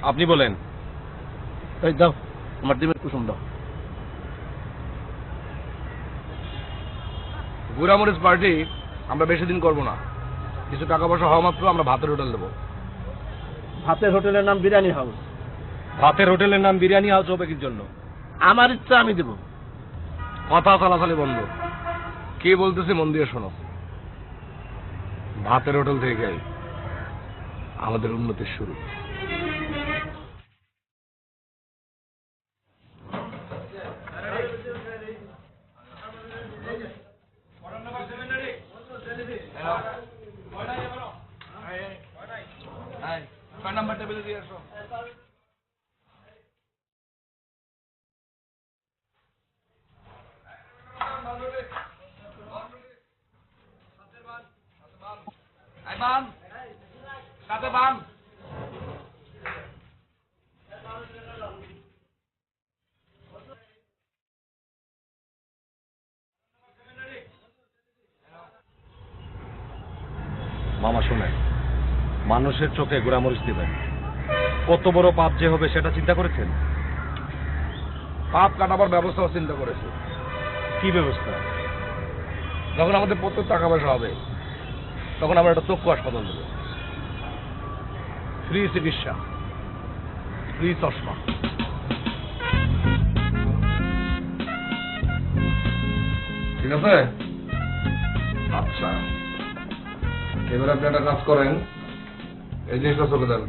আপনি বলেন। এই দাও আমার ডিমের কুসুম দাও। গুড়ামরিচ পার্টি আমরা বেশি দিন করবো না, কিছু টাকা পয়সা হওয়া মাত্র আমরা ভাতের হোটেল দেবো। ভাতের হোটেলের নাম বিরিয়ানি হাউস। ভাতের হোটেলের নাম বিরিয়ানি হাউস হবে কি জন্য? আমার ইচ্ছা আমি দেব। কথা চালাচালি বন্ধ। কি বলতেছি মন দিয়ে শোনো। ভাতের হোটেল থেকে আমাদের উন্নতির শুরু। নাম্বার টেবিলে দিয়ে আসো। মামা শোনেন, মানুষের চোখে গোড়ামরিচ দিবেন, কত বড় পাপ যে হবে সেটা চিন্তা করেছেন? পাপ কাটাবার ব্যবস্থাও চিন্তা করেছে। কি ব্যবস্থা? যখন আমাদের প্রচুর টাকা পয়সা হবে তখন আমরা একটা চক্ষু হাসপাতাল দেবো, ফ্রি চিকিৎসা, ফ্রি চশমা। ঠিক আছে? আচ্ছা এবার আপনি একটা কাজ করেন, এই জিনিসটা চোখে দেন।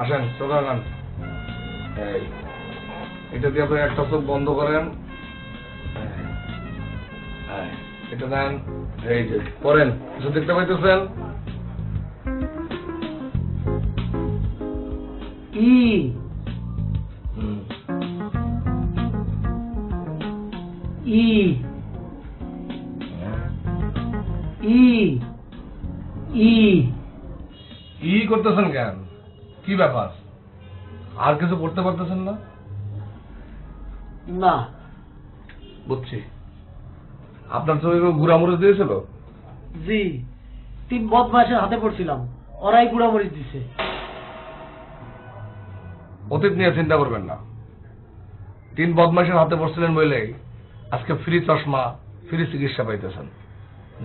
আসেন চোখে আগান। এই এটা দিয়ে আপনি একটা চোখ বন্ধ করেন, এটা দেন। এই যে করেন, কিছু দেখতে পাইতেছেন? ই ই ই ই ই করতেছেন কেন? কি ব্যাপার? আর কিছু করতে পারতেছেন না? না বুঝছি। আপনার চোখে গুড়ামরিচ দিয়েছিল? জি, 3 বদমাশের হাতে পড়ছিলাম, ওরাই গুড়ামরিচ দিছে। অতীত নিয়ে চিন্তা করবেন না। 3 বদমাশের হাতে পড়ছিলেন বলেই আজকে ফ্রি চশমা, ফ্রি চিকিৎসা পাইতেছেন।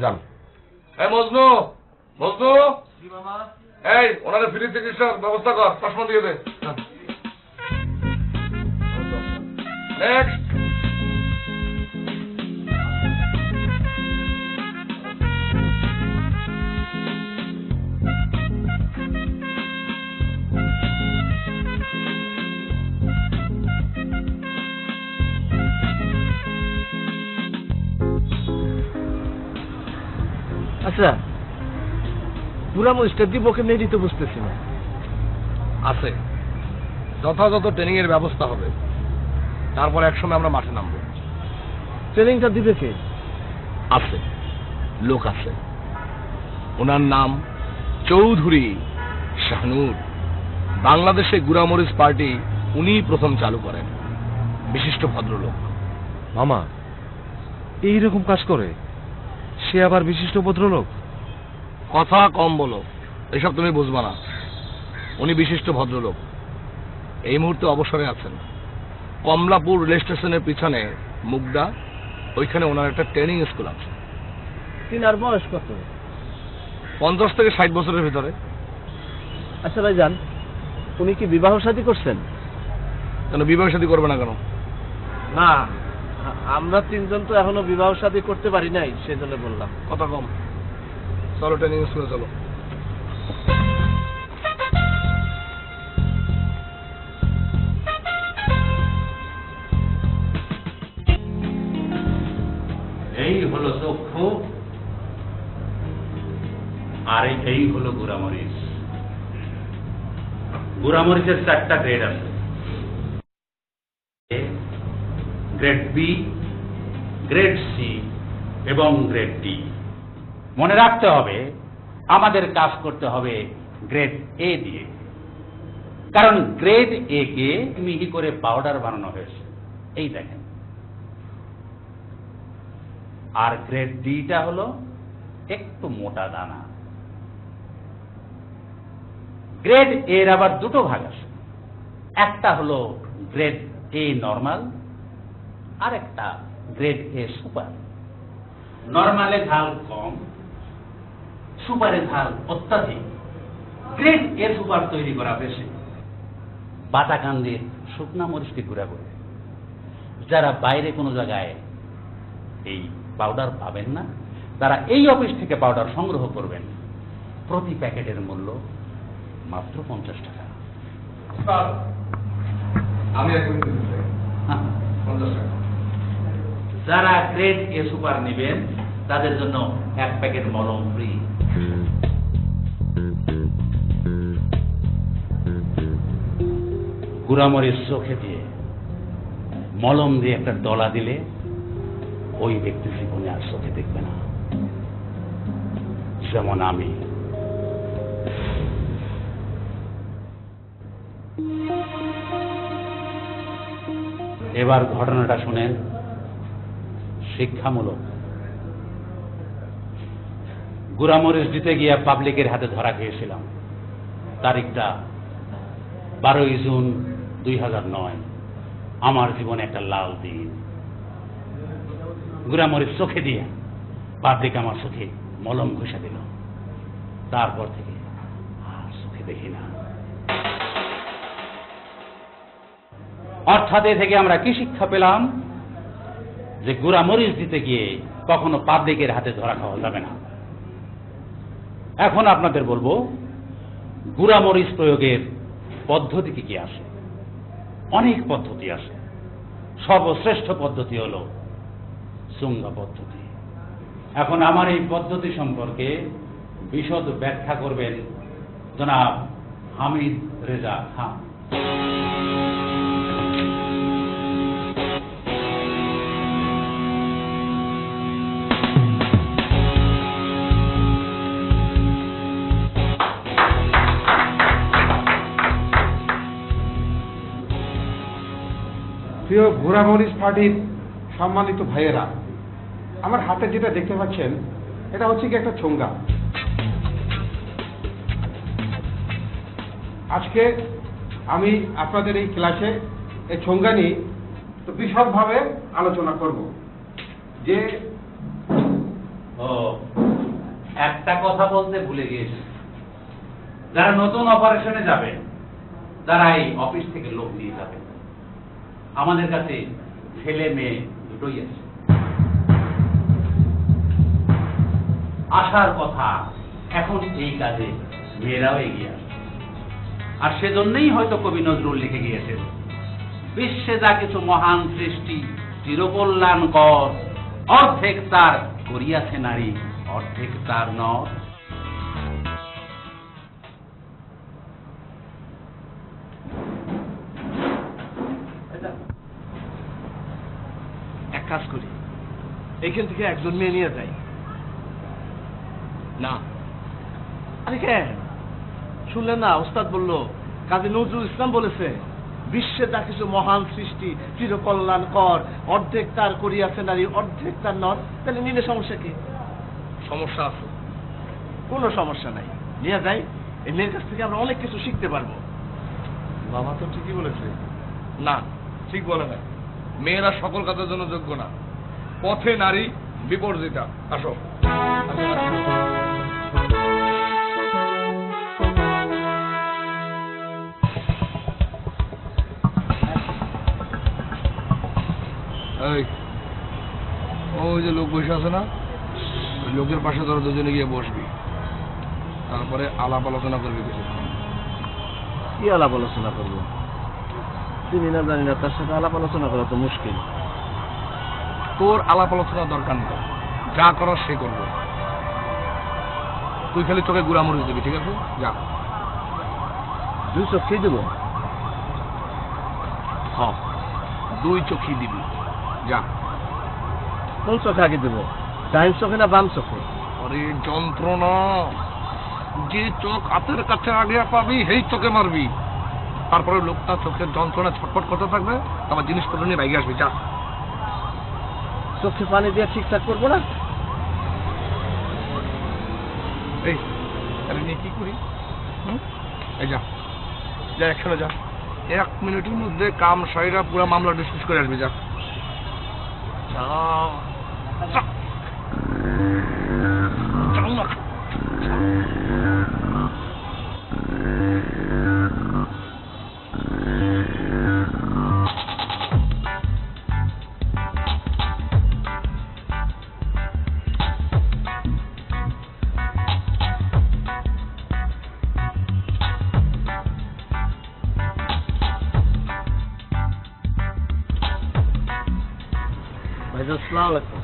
যান। এই মজনু, মজনু, এই ওনারে ফ্রি চিকিৎসার ব্যবস্থা কর, চশমা দিয়ে দে। নেক্সট। আচ্ছা গুড়ামরিচটা দিব কেমনি দিতে বুঝতেছি না। আছে, যথাযথ ট্রেনিং এর ব্যবস্থা হবে, তারপর একসময় আমরা মাঠে নামবো। ট্রেনিংটা দিবে কে? আছে, লোক আছে। ওনার নাম চৌধুরী শাহনুর। বাংলাদেশে গুড়ামরিচ পার্টি উনিই প্রথম চালু করেন, বিশিষ্ট ভদ্রলোক। মামা এইরকম কাজ করে? সে আবার বিশিষ্ট ভদ্রলোক? কথা কম বলো, এসব তুমি বুঝবা না। উনি বিশিষ্ট ভদ্রলোক, এই মুহূর্তে অবসরে আছেন। কমলাপুর রেল স্টেশনের পিছনে মুগদা, ওইখানে ওনার একটা ট্রেনিং স্কুল আছে। তিনার বয়স কত? 50 থেকে 60 বছরের ভিতরে। আচ্ছা ভাইজান, উনি কি বিবাহ শাদী করছেন? কেন বিবাহ শাদী করবে না কেন? না, আমরা তিনজন তো এখনো বিবাহ শাদী করতে পারি নাই, সেজন্য বললাম। কথা কম, চলো ট্রেনিং স্কুলে চলো। এই হলো চক্ষু, আর এই হলো গুড়ামরিচ। গুড়ামরিচের 4টা গ্রেড আছে, গ্রেড বি, গ্রেড সি এবং গ্রেড ডি। মনে রাখতে হবে আমাদের কাজ করতে হবে গ্রেড এ দিয়ে, কারণ গ্রেড এ কে মিহি করে পাউডার বানানো হয়েছে, এই দেখেন। আর গ্রেড ডিটা হলো একটু মোটা দানা। গ্রেড এর আবার দুটো ভাগ আছে, একটা হলো গ্রেড এ নরমাল, আর একটা গ্রেড এ সুপার। নরমালে ঝাল কম, সুপারে ঝাল অত্যাধিক। গ্রেড এ সুপার তৈরি করা হয়েছে বাটাকান্দির শুকনা মরিচকে গুঁড়া করে। যারা বাইরে কোনো জায়গায় এই পাউডার পাবেন না, তারা এই অফিস থেকে পাউডার সংগ্রহ করবেন। প্রতি প্যাকেটের মূল্য মাত্র 50 টাকা। আমি এখন 50 টাকা। যারা গ্রেড এ সুপার নেবেন তাদের জন্য 1 প্যাকেট মলম ফ্রি। গুড়ামরিচ চোখে দিয়ে মলম দিয়ে একটা ডলা দিলে ওই ব্যক্তি জীবনে আর চোখে দেখবে না, যেমন আমি। এবার ঘটনাটা শুনেন, শিক্ষামূলক। গুড়ামরিচ দিতে গিয়ে পাবলিকের হাতে ধরা খেয়েছিলাম। তারিখটা 12 জুন 2009। আমার জীবনে একটা লাল দিন। গুড়ামরিচ চোখে দিয়ে পাবলিক আমার চোখে মলম ঘষে দিল। তারপর থেকে আর চোখে দেখি না। অর্থাৎ এ থেকে আমরা কি শিক্ষা পেলাম? যে গুড়ামরিচ দিতে গিয়ে কখনো পাবলিকের হাতে ধরা খাওয়া যাবে না। এখন আপনাদের বলবো গুড়ামরিচ প্রয়োগের পদ্ধতি কি কি আছে। অনেক পদ্ধতি আছে, সর্বশ্রেষ্ঠ পদ্ধতি হলো চুঙ্গা পদ্ধতি। এখন আমার এই পদ্ধতি সম্পর্কে বিশদ ব্যাখ্যা করবেন জনাব হামিদ রেজা খান। প্রিয় গুড়ামরিচ পার্টির সম্মানিত ভাইয়েরা, আমার হাতে যেটা দেখতে পাচ্ছেন এটা হচ্ছে কি একটা ছোঙ্গা। আজকে আমি আপনাদের এই ক্লাসে এই ছোঙ্গা নিয়ে তো বিশদভাবে আলোচনা করব। যে একটা কথা বলতে ভুলে গিয়েছি, যারা নতুন অপারেশনে যাবে, যারা এই অফিস থেকে লোক নিয়ে যাবে, আমাদের কাছে ছেলে মেয়ে দুটোই আছে। আসার কথা এখন এই কাজে মেয়েরাও এগিয়ে আসে। আর সেজন্যই হয়তো কবি নজরুল লিখে গিয়েছেন, বিশ্বে যা কিছু মহান সৃষ্টি চিরকল্যাণকর, অর্ধেক তার করিয়াছে নারী, অর্ধেক তার নর। এক কাজ করি, এইখান থেকে একজন মেয়ে নিয়ে যাই। না। আরে কেন? শুনলেন না, ওস্তাদ বললো, কাজী নজরুল ইসলাম বলেছে, বিশ্বে যা কিছু মহান সৃষ্টি চিরকল্যাণকর, অর্ধেক তার করিয়াছে নারী, অর্ধেক তার নর। তাহলে নিলে সমস্যা কি? সমস্যা আছে। কোনো সমস্যা নাই, নিয়ে যাই। এই মেয়ের কাছ থেকে আমরা অনেক কিছু শিখতে পারবো। বাবা তো ঠিকই বলেছে। না, ঠিক বলে না। মেয়েরা সকল কাজের জন্য যোগ্য না। পথে নারী বিপর্যিতা। আসো। এই, ওই যে লোক বসে আছে না, ওই লোকের পাশে ধরো দুজনে গিয়ে বসবি, তারপরে আলাপ আলোচনা করবি কিছুক্ষণ। কি আলাপ আলোচনা করবো? চিনি না জানি না, তার সাথে আলাপ আলোচনা করা তো মুশকিল। তোর আলাপ আলোচনার দরকার নেই, যা করার সে করবে। তুই খালি তোকে গুড়ামরিচ দিবি, ঠিক আছে? যা। 2 চোখেই দেবো? হ্যাঁ, 2 চোখই দিবি। যা। কোন চোখে আগে দেবো, ডাইন চোখে না বাম চোখে? আরে যন্ত্রণা, যে চোখ হাতের কাছে আগে পাবি সেই চোখে মারবি। তারপরে লোকটা চোখের যন্ত্রণা ছটফট করতে থাকবে, তারপর জিনিসপত্র নিয়ে বাইকে আসবি। যা। চোখে পানি দিয়ে ঠিকঠাক করবো না? এই তাহলে নিয়ে কি করি? এই যা, যা একসাথে যা। 1 মিনিটের মধ্যে কাম সাইরা পুরো মামলা ডিসমিস করে আসবি। যা। ভাইজান, আসসালামু আলাইকুম।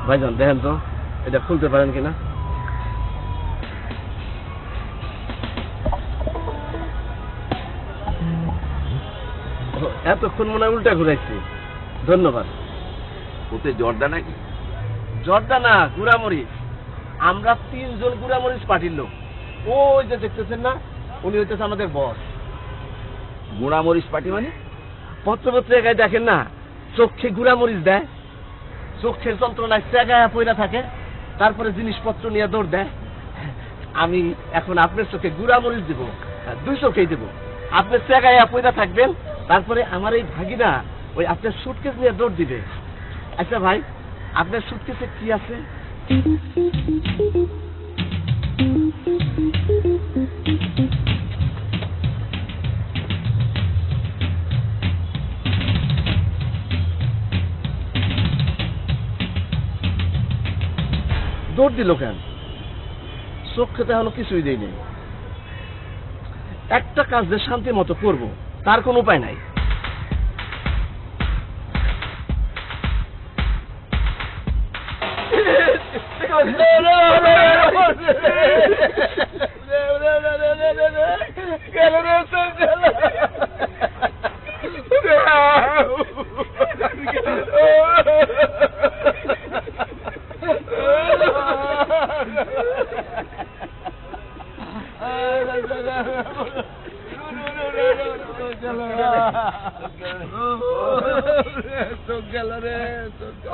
ভাইজান দেখেন তো, এটা খুলতে পারেন কিনা? এতক্ষণ মনে হয় উল্টা ঘুরাইছি। ধন্যবাদ। ওতে জর্দা নাকি? জর্দা না, গুড়ামরিচ। আমরা 3 জন গুড়ামরিচ পার্টির লোক। ওই যে দেখতেছেন না, উনি হইতেছে আমাদের বস। গুঁড়ামরিচ পার্টি মানে? পত্রপত্রিকায় দেখেন না, চোখে গুড়ামরিচ দেয়, চোখের যন্ত্রণায় চেগায়া পইরা থাকে, তারপরে জিনিসপত্র নিয়ে দৌড় দেয়। আমি এখন আপনার চোখে গুড়ামরিচ দিব, 2 চোখেই দেব। আপনি চেগায়া পইরা থাকবেন, তারপরে আমার এই ভাগিনা ওই আপনার সুটকেস নিয়ে দৌড় দিবে। আচ্ছা ভাই, আপনার সুটকেসে কি আছে? দৌড় দিল কেন? চোখ খেতে হলো কিছুই দেই নেই। একটা কাজ যে শান্তি মতো করবো, তার কোনো উপায় নাই।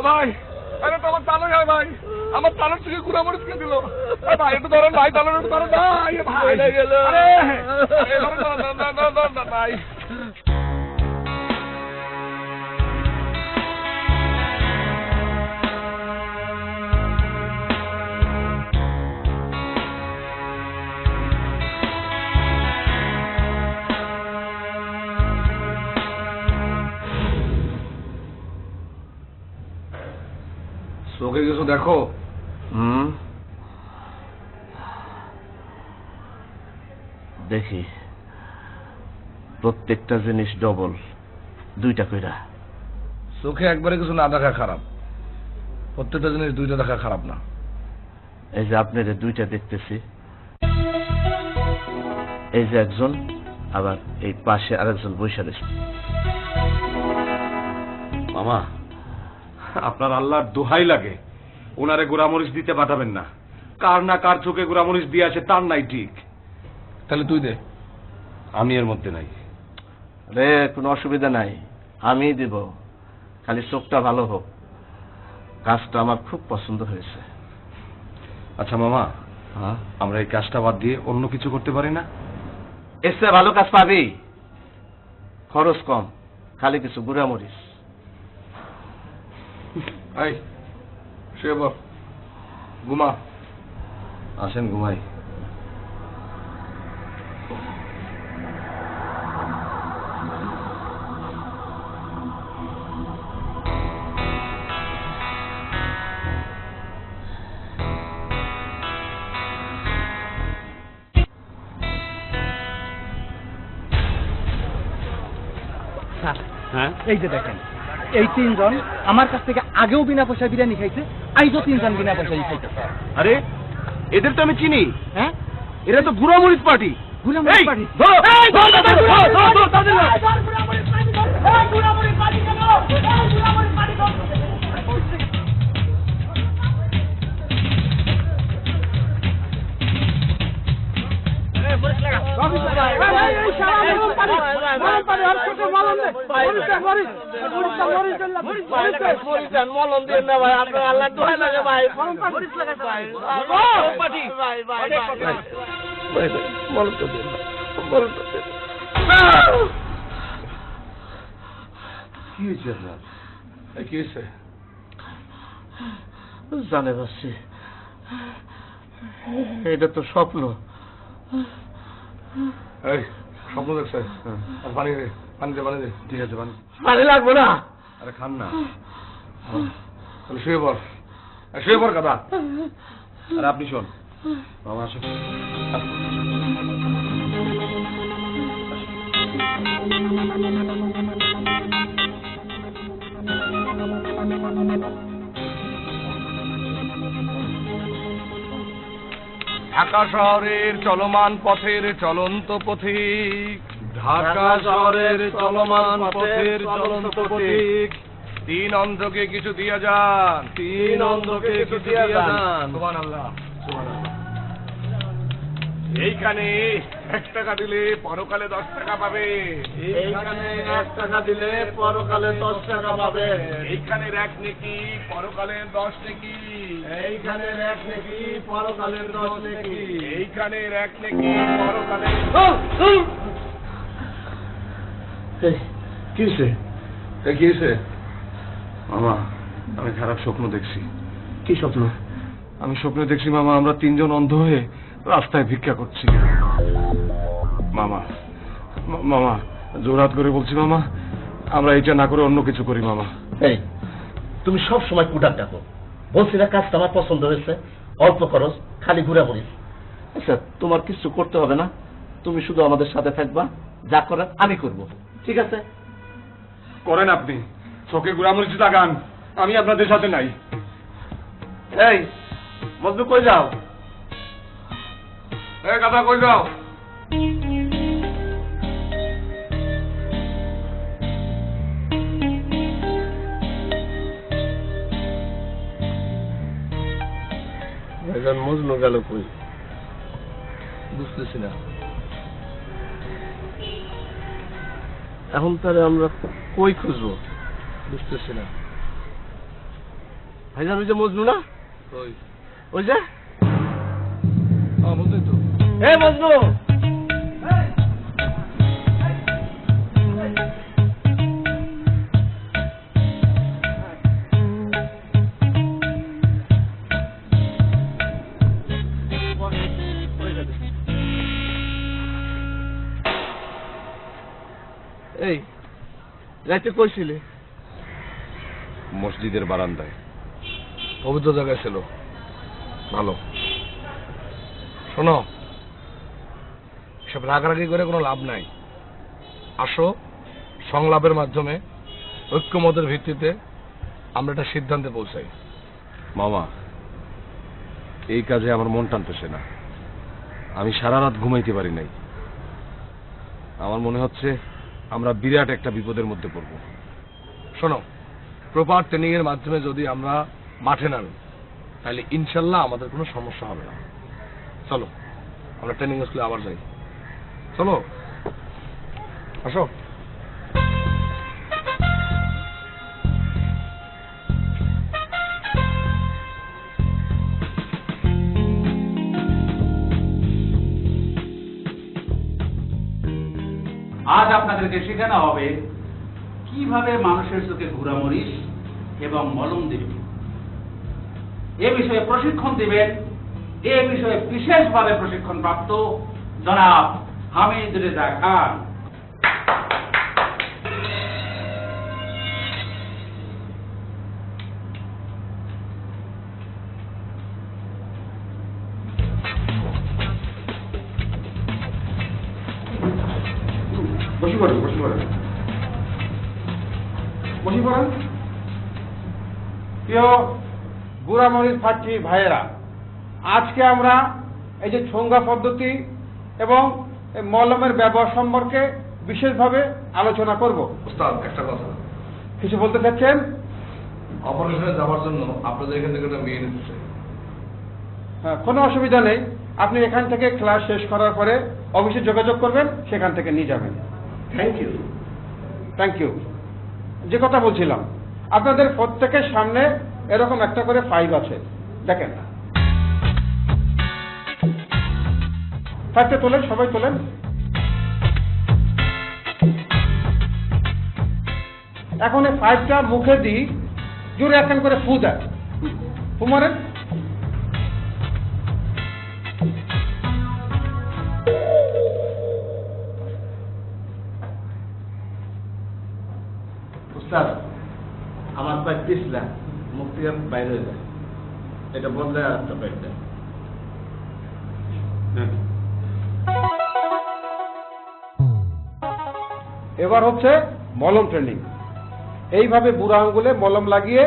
ভাই, আরে তো আমার তালু হয় ভাই, আমার তালুর থেকে গুড়ামরিচ কে দিল? ভাই একটু ধরেন ভাই, তালুর একটু ধরেন ভাই। ভাই চোখে কিছু দেখো? দেখি, প্রত্যেকটা জিনিস ডবল। 2টা কইরা। চোখে একবারে কিছু না দেখা খারাপ, প্রত্যেকটা জিনিস 2টা দেখা খারাপ না। এই যে আপনাদের 2টা দেখতেছি, এই যে একজন, আবার এই পাশে আরেকজন বসে রয়েছে। মামা, আপনার আল্লাহর দোহাই লাগে, ওনারে গোড়ামরিচ দিতে পাঠাবেন না। কার না কার চোখে গোড়ামরিচ দিয়ে আছে তার নাই ঠিক। তাহলে তুই দে। আমি এর মধ্যে নাই। রে কোনো অসুবিধা নাই, আমি দিব, খালি চোখটা ভালো হোক। কাজটা আমার খুব পছন্দ হয়েছে। আচ্ছা মামা, আমরা এই কাজটা বাদ দিয়ে অন্য কিছু করতে পারি না? এর চেয়ে ভালো কাজ পাবি, খরচ কম, খালি কিছু গুঁড়ামরিচ। এই শুয়ে বল, ঘুমা। আসেন ঘুমাই। হ্যাঁ, এই যে দেখেন, এই 3 জন আমার কাছ থেকে আগেও বিনা পয়সায় বিরিয়ানি খাইছে, আইজও 3 জন বিনা পয়সায় খাইতেছে। আরে এদের তো আমি চিনি। হ্যাঁ, এরা তো গুঁড়ামরিচ পার্টি। গুলামরিচ পার্টি। কি হয়েছে আপনার? কি হয়েছে? জানে পাচ্ছি, এটা তো স্বপ্ন। এই স্বপ্ন দেখছে? আর পানি দে, পানি দে, পানি দে। ঠিক আছে, পানি। পানি লাগবো না। আরে খান না। তাহলে শুয়ে পড়, শুয়ে পড় কথা। আর আপনি শোন মামা, আসুন। ঢাকা শহরের চলমান পথের চলন্ত পথিক, ঢাকা শহরের চলমান পথের চলন্ত পথিক, 3 অন্ধকে কিছু দিয়া যান, 3 অন্ধকে কিছু দিয়া যান। সুবহানাল্লাহ, সুবহানাল্লাহ। এইখানে 1 টাকা দিলে পরকালে 10 টাকা পাবে। এইখানে 1 টাকা দিলে পরকালে 10 টাকা পাবে। এইখানের 1 নেকি পরকালের 10 নেকি। এইখানের 1 নেকি পরকালের 10 নেকি। এইখানের 1 নেকি পরকালের। কি হয়েছে? কি হয়েছে? মামা, আমি খারাপ স্বপ্ন দেখছি। কি স্বপ্ন? আমি স্বপ্নে দেখছি মামা, আমরা 3 জন অন্ধ হয়ে রাস্তায় ভিক্ষা করছি। মামা, মামা জোরাত করে বলছি মামা, আমরা এটা না করে অন্য কিছু করি মামা। এই তুমি সব সময় কুটার ডাকো। বলছি না কাজটা আমার পছন্দ হয়েছে, অল্প খরচ, খালি ঘুরাঘুরি। আচ্ছা, তোমার কিছু করতে হবে না, তুমি শুধু আমাদের সাথে থাকবা, যা করার আমি করব। ঠিক আছে? করেন আপনি, চোখে গুড়ামরিচ লাগান, আমি আপনাদের সাথে নাই। এই মজনু কই যাও? এই কথা কই যাও? ভাইজান মজনু গেল কই? বুঝতেছি না। এখন তাহলে আমরা কই খুঁজবো? বুঝতেছি না। ভাইজান ওই যে মজনু না, ওই যে বুঝলি তো। এই মজনু, এই রাইতে কইছিলে? মসজিদের বারান্দায়। পবিত্র জায়গায় ছিল, ভালো। শোনো, সব রাগারাগি করে কোনো লাভ নাই। আসো, সংলাপের মাধ্যমে ঐক্যমতের ভিত্তিতে আমরা একটা সিদ্ধান্তে পৌঁছাই। মামা, এই কাজে আমার মন টানতেছে না। আমি সারা রাত ঘুমাইতে পারি নাই। আমার মনে হচ্ছে আমরা বিরাট একটা বিপদের মধ্যে পড়ব। শোনো, প্রপার ট্রেনিং এর মাধ্যমে যদি আমরা মাঠে নামি তাহলে ইনশাল্লাহ আমাদের কোনো সমস্যা হবে না। চলো আমরা ট্রেনিং স্কুলে আবার যাই। চলো, আসো। আজ আপনাদেরকে শেখানো হবে কিভাবে মানুষের চোখে ঘুরামরিচ এবং মলম দেবে। এ বিষয়ে প্রশিক্ষণ দিবেন এ বিষয়ে বিশেষভাবে প্রশিক্ষণ প্রাপ্ত জনাব হামিদ রেজা খান। বসে পড়েন, বসে পড়েন, বসে পড়েন। প্রিয় গুড়ামরিচ ফাটছি ভাইয়েরা, আজকে আমরা এই যে ছোঙ্গা পদ্ধতি এবং মলমের ব্যবহার সম্পর্কে বিশেষভাবে আলোচনা করব। ওস্তাদ, একটা কথা। কিছু বলতে চাচ্ছেন? অপারেশনে যাওয়ার জন্য আপনাদের এখান থেকে একটা মেয়ে নিতে চাই। হ্যাঁ, কোনো অসুবিধা নেই। আপনি এখান থেকে ক্লাস শেষ করার পরে অফিসে যোগাযোগ করবেন, সেখান থেকে নিয়ে যাবেন। Thank you. Thank you. যে কথা বলছিলাম, আপনাদের প্রত্যেকের সামনে এরকম একটা করে ফাইল আছে, দেখেন। ফাইলটা তোলেন, সবাই তোলেন। এখন এই ফাইলটা মুখে দিই, জোরে একখান করে ফু দেন। ফু মারেন। উস্তাদ, আমার প্রায় পিছলা মুখ থেকে বাইরে হয়ে যায়, এটা বদলে আর একটা পাইপ দেন। এবার হচ্ছে মলম ট্রেনিং। এইভাবে বুড়া আঙ্গুলে মলম লাগিয়ে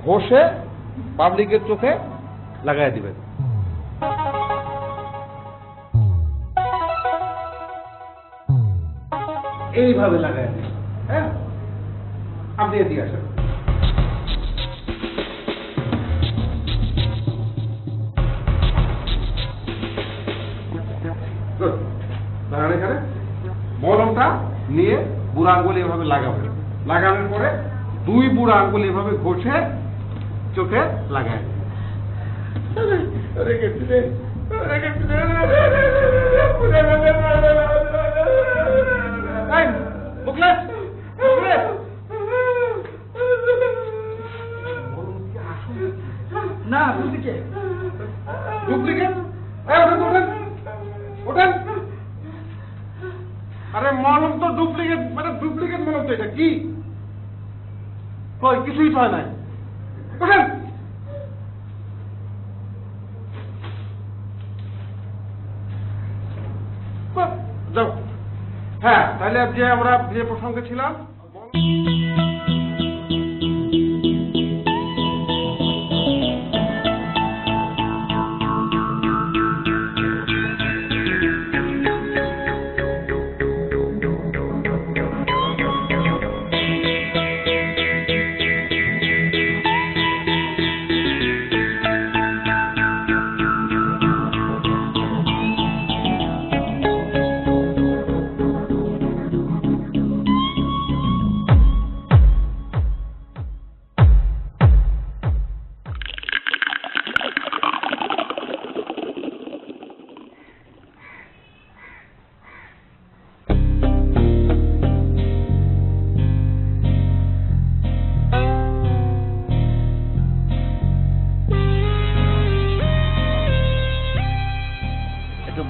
ঘষে পাবলিকের চোখে লাগাই দিবেন। এইভাবে লাগাই দিবেন। হ্যাঁ, আপনি এদিকে আসেন। দাঁড়ান এখানে। মলমটা নিয়ে বুড়া আঙ্গুলে এভাবে লাগাবেন। লাগানোর পরে দুই বুড়া আঙ্গুলে এভাবে ঘষে চোখে লাগায়। না, ডুপ্লিকেট। ডুপ্লিকেট? ওঠেন, ওঠেন। আরে মলম তো ডুপ্লিকেট, মানে ডুপ্লিকেট মলম তো। এটা কি? কই, কিছুই তো হয় নাই। ওঠেন। যাও। হ্যাঁ, তাহলে যে আমরা যে প্রসঙ্গে ছিলাম,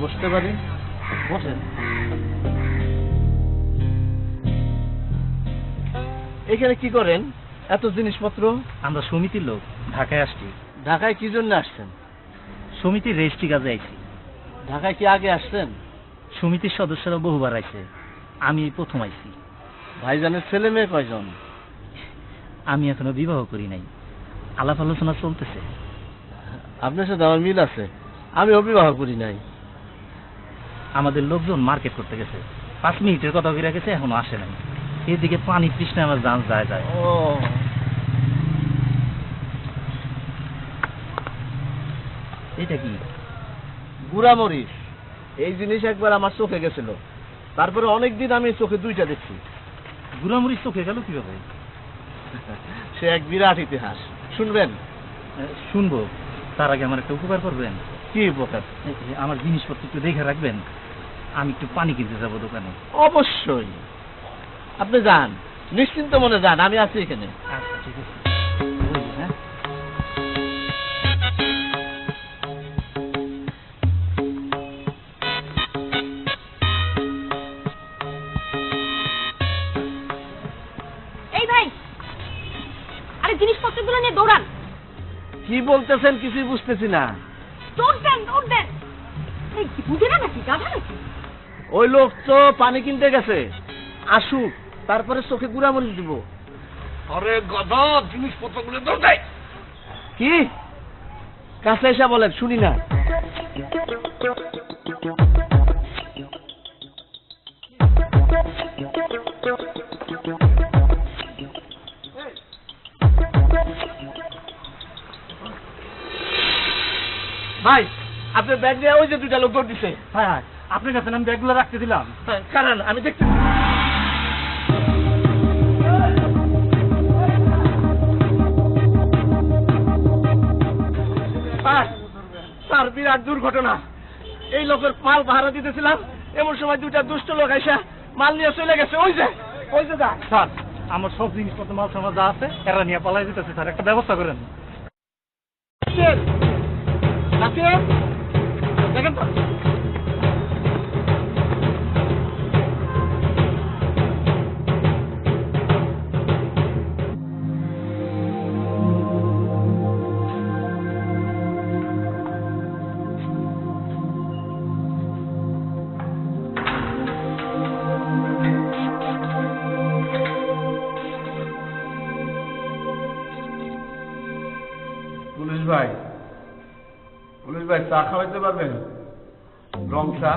বসতে পারি? বসেন। এখানে কি করেন? এত জিনিসপত্র? আমরা সমিতির লোক, ঢাকায় আসছি। ঢাকায় কি জন্য আসছেন? সমিতির রেজিস্ট্রি কাজে আইছি। ঢাকায় কি আগে আসছেন? সমিতির সদস্যরা বহুবার আইছে, আমি প্রথম আইছি। ভাইজানের ছেলে মেয়ে কয়জন? আমি এখনো বিবাহ করি নাই, আলাপ আলোচনা চলতেছে। আপনার সাথে আমার মিল আছে, আমি বিবাহ করি নাই। আমাদের লোকজন মার্কেট করতে গেছে, 5 মিনিটের কথা বলে গেছে, এখনো আসে নাই। এদিকে পানি তৃষ্ণায় আমার জান যায়। ও এটা কি? গুড়ামরিচ। এই জিনিস একবার আমার চোখে গেছিল, তারপরে অনেকদিন আমি চোখে 2টা দেখছি। গুড়ামরিচ চোখে গেল কিভাবে? সে এক বিরাট ইতিহাস, শুনবেন? শুনবো। তার আগে আমার একটা উপকার করবেন। কি উপকার? আমার জিনিসপত্র একটু দেখে রাখবেন, আমি একটু পানি কিনতে যাবো দোকানে। অবশ্যই, আপনি যান, নিশ্চিন্ত মনে যান, আমি আছি এখানে। আচ্ছা ঠিক আছে। হ্যাঁ এই ভাই, আরে জিনিসপত্রগুলো নিয়ে দৌড়ান। কি বলতেছেন কিছুই বুঝতেছি না। দৌড় দেন। এই কি বুঝে না নাকি, গাধা নাকি? ওই লোক তো পানি কিনতে গেছে, আসুক, তারপরে চোখে গুড়ামরিচ দিব। আরে গধা, জিনিসপত্রগুলো দাও দেয়। কি কাছে এসে বলেন, শুনি না। ভাই, আপনার ব্যাগ দিয়ে ওই যে 2টা লোক দৌড় দিছে। হ্যাঁ, আপনার কাছে আমি ব্যাগগুলো রাখতে দিলাম। কারণ আমি দেখতে স্যার, বিরাট দুর্ঘটনা। এই লোকের মাল ভাড়া দিতেছিলাম, এমন সময় 2টা দুষ্ট লোক এসে মাল নিয়ে চলে গেছে। ওই যে স্যার, আমার সব জিনিসপত্র মাল সামাল যা আছে এরা নিয়ে পালাই দিতেছে। স্যার, একটা ব্যবস্থা করেন। দেখেন তো। পুলিশ ভাই, চা খাওয়াইতে পারবেন? রং চা।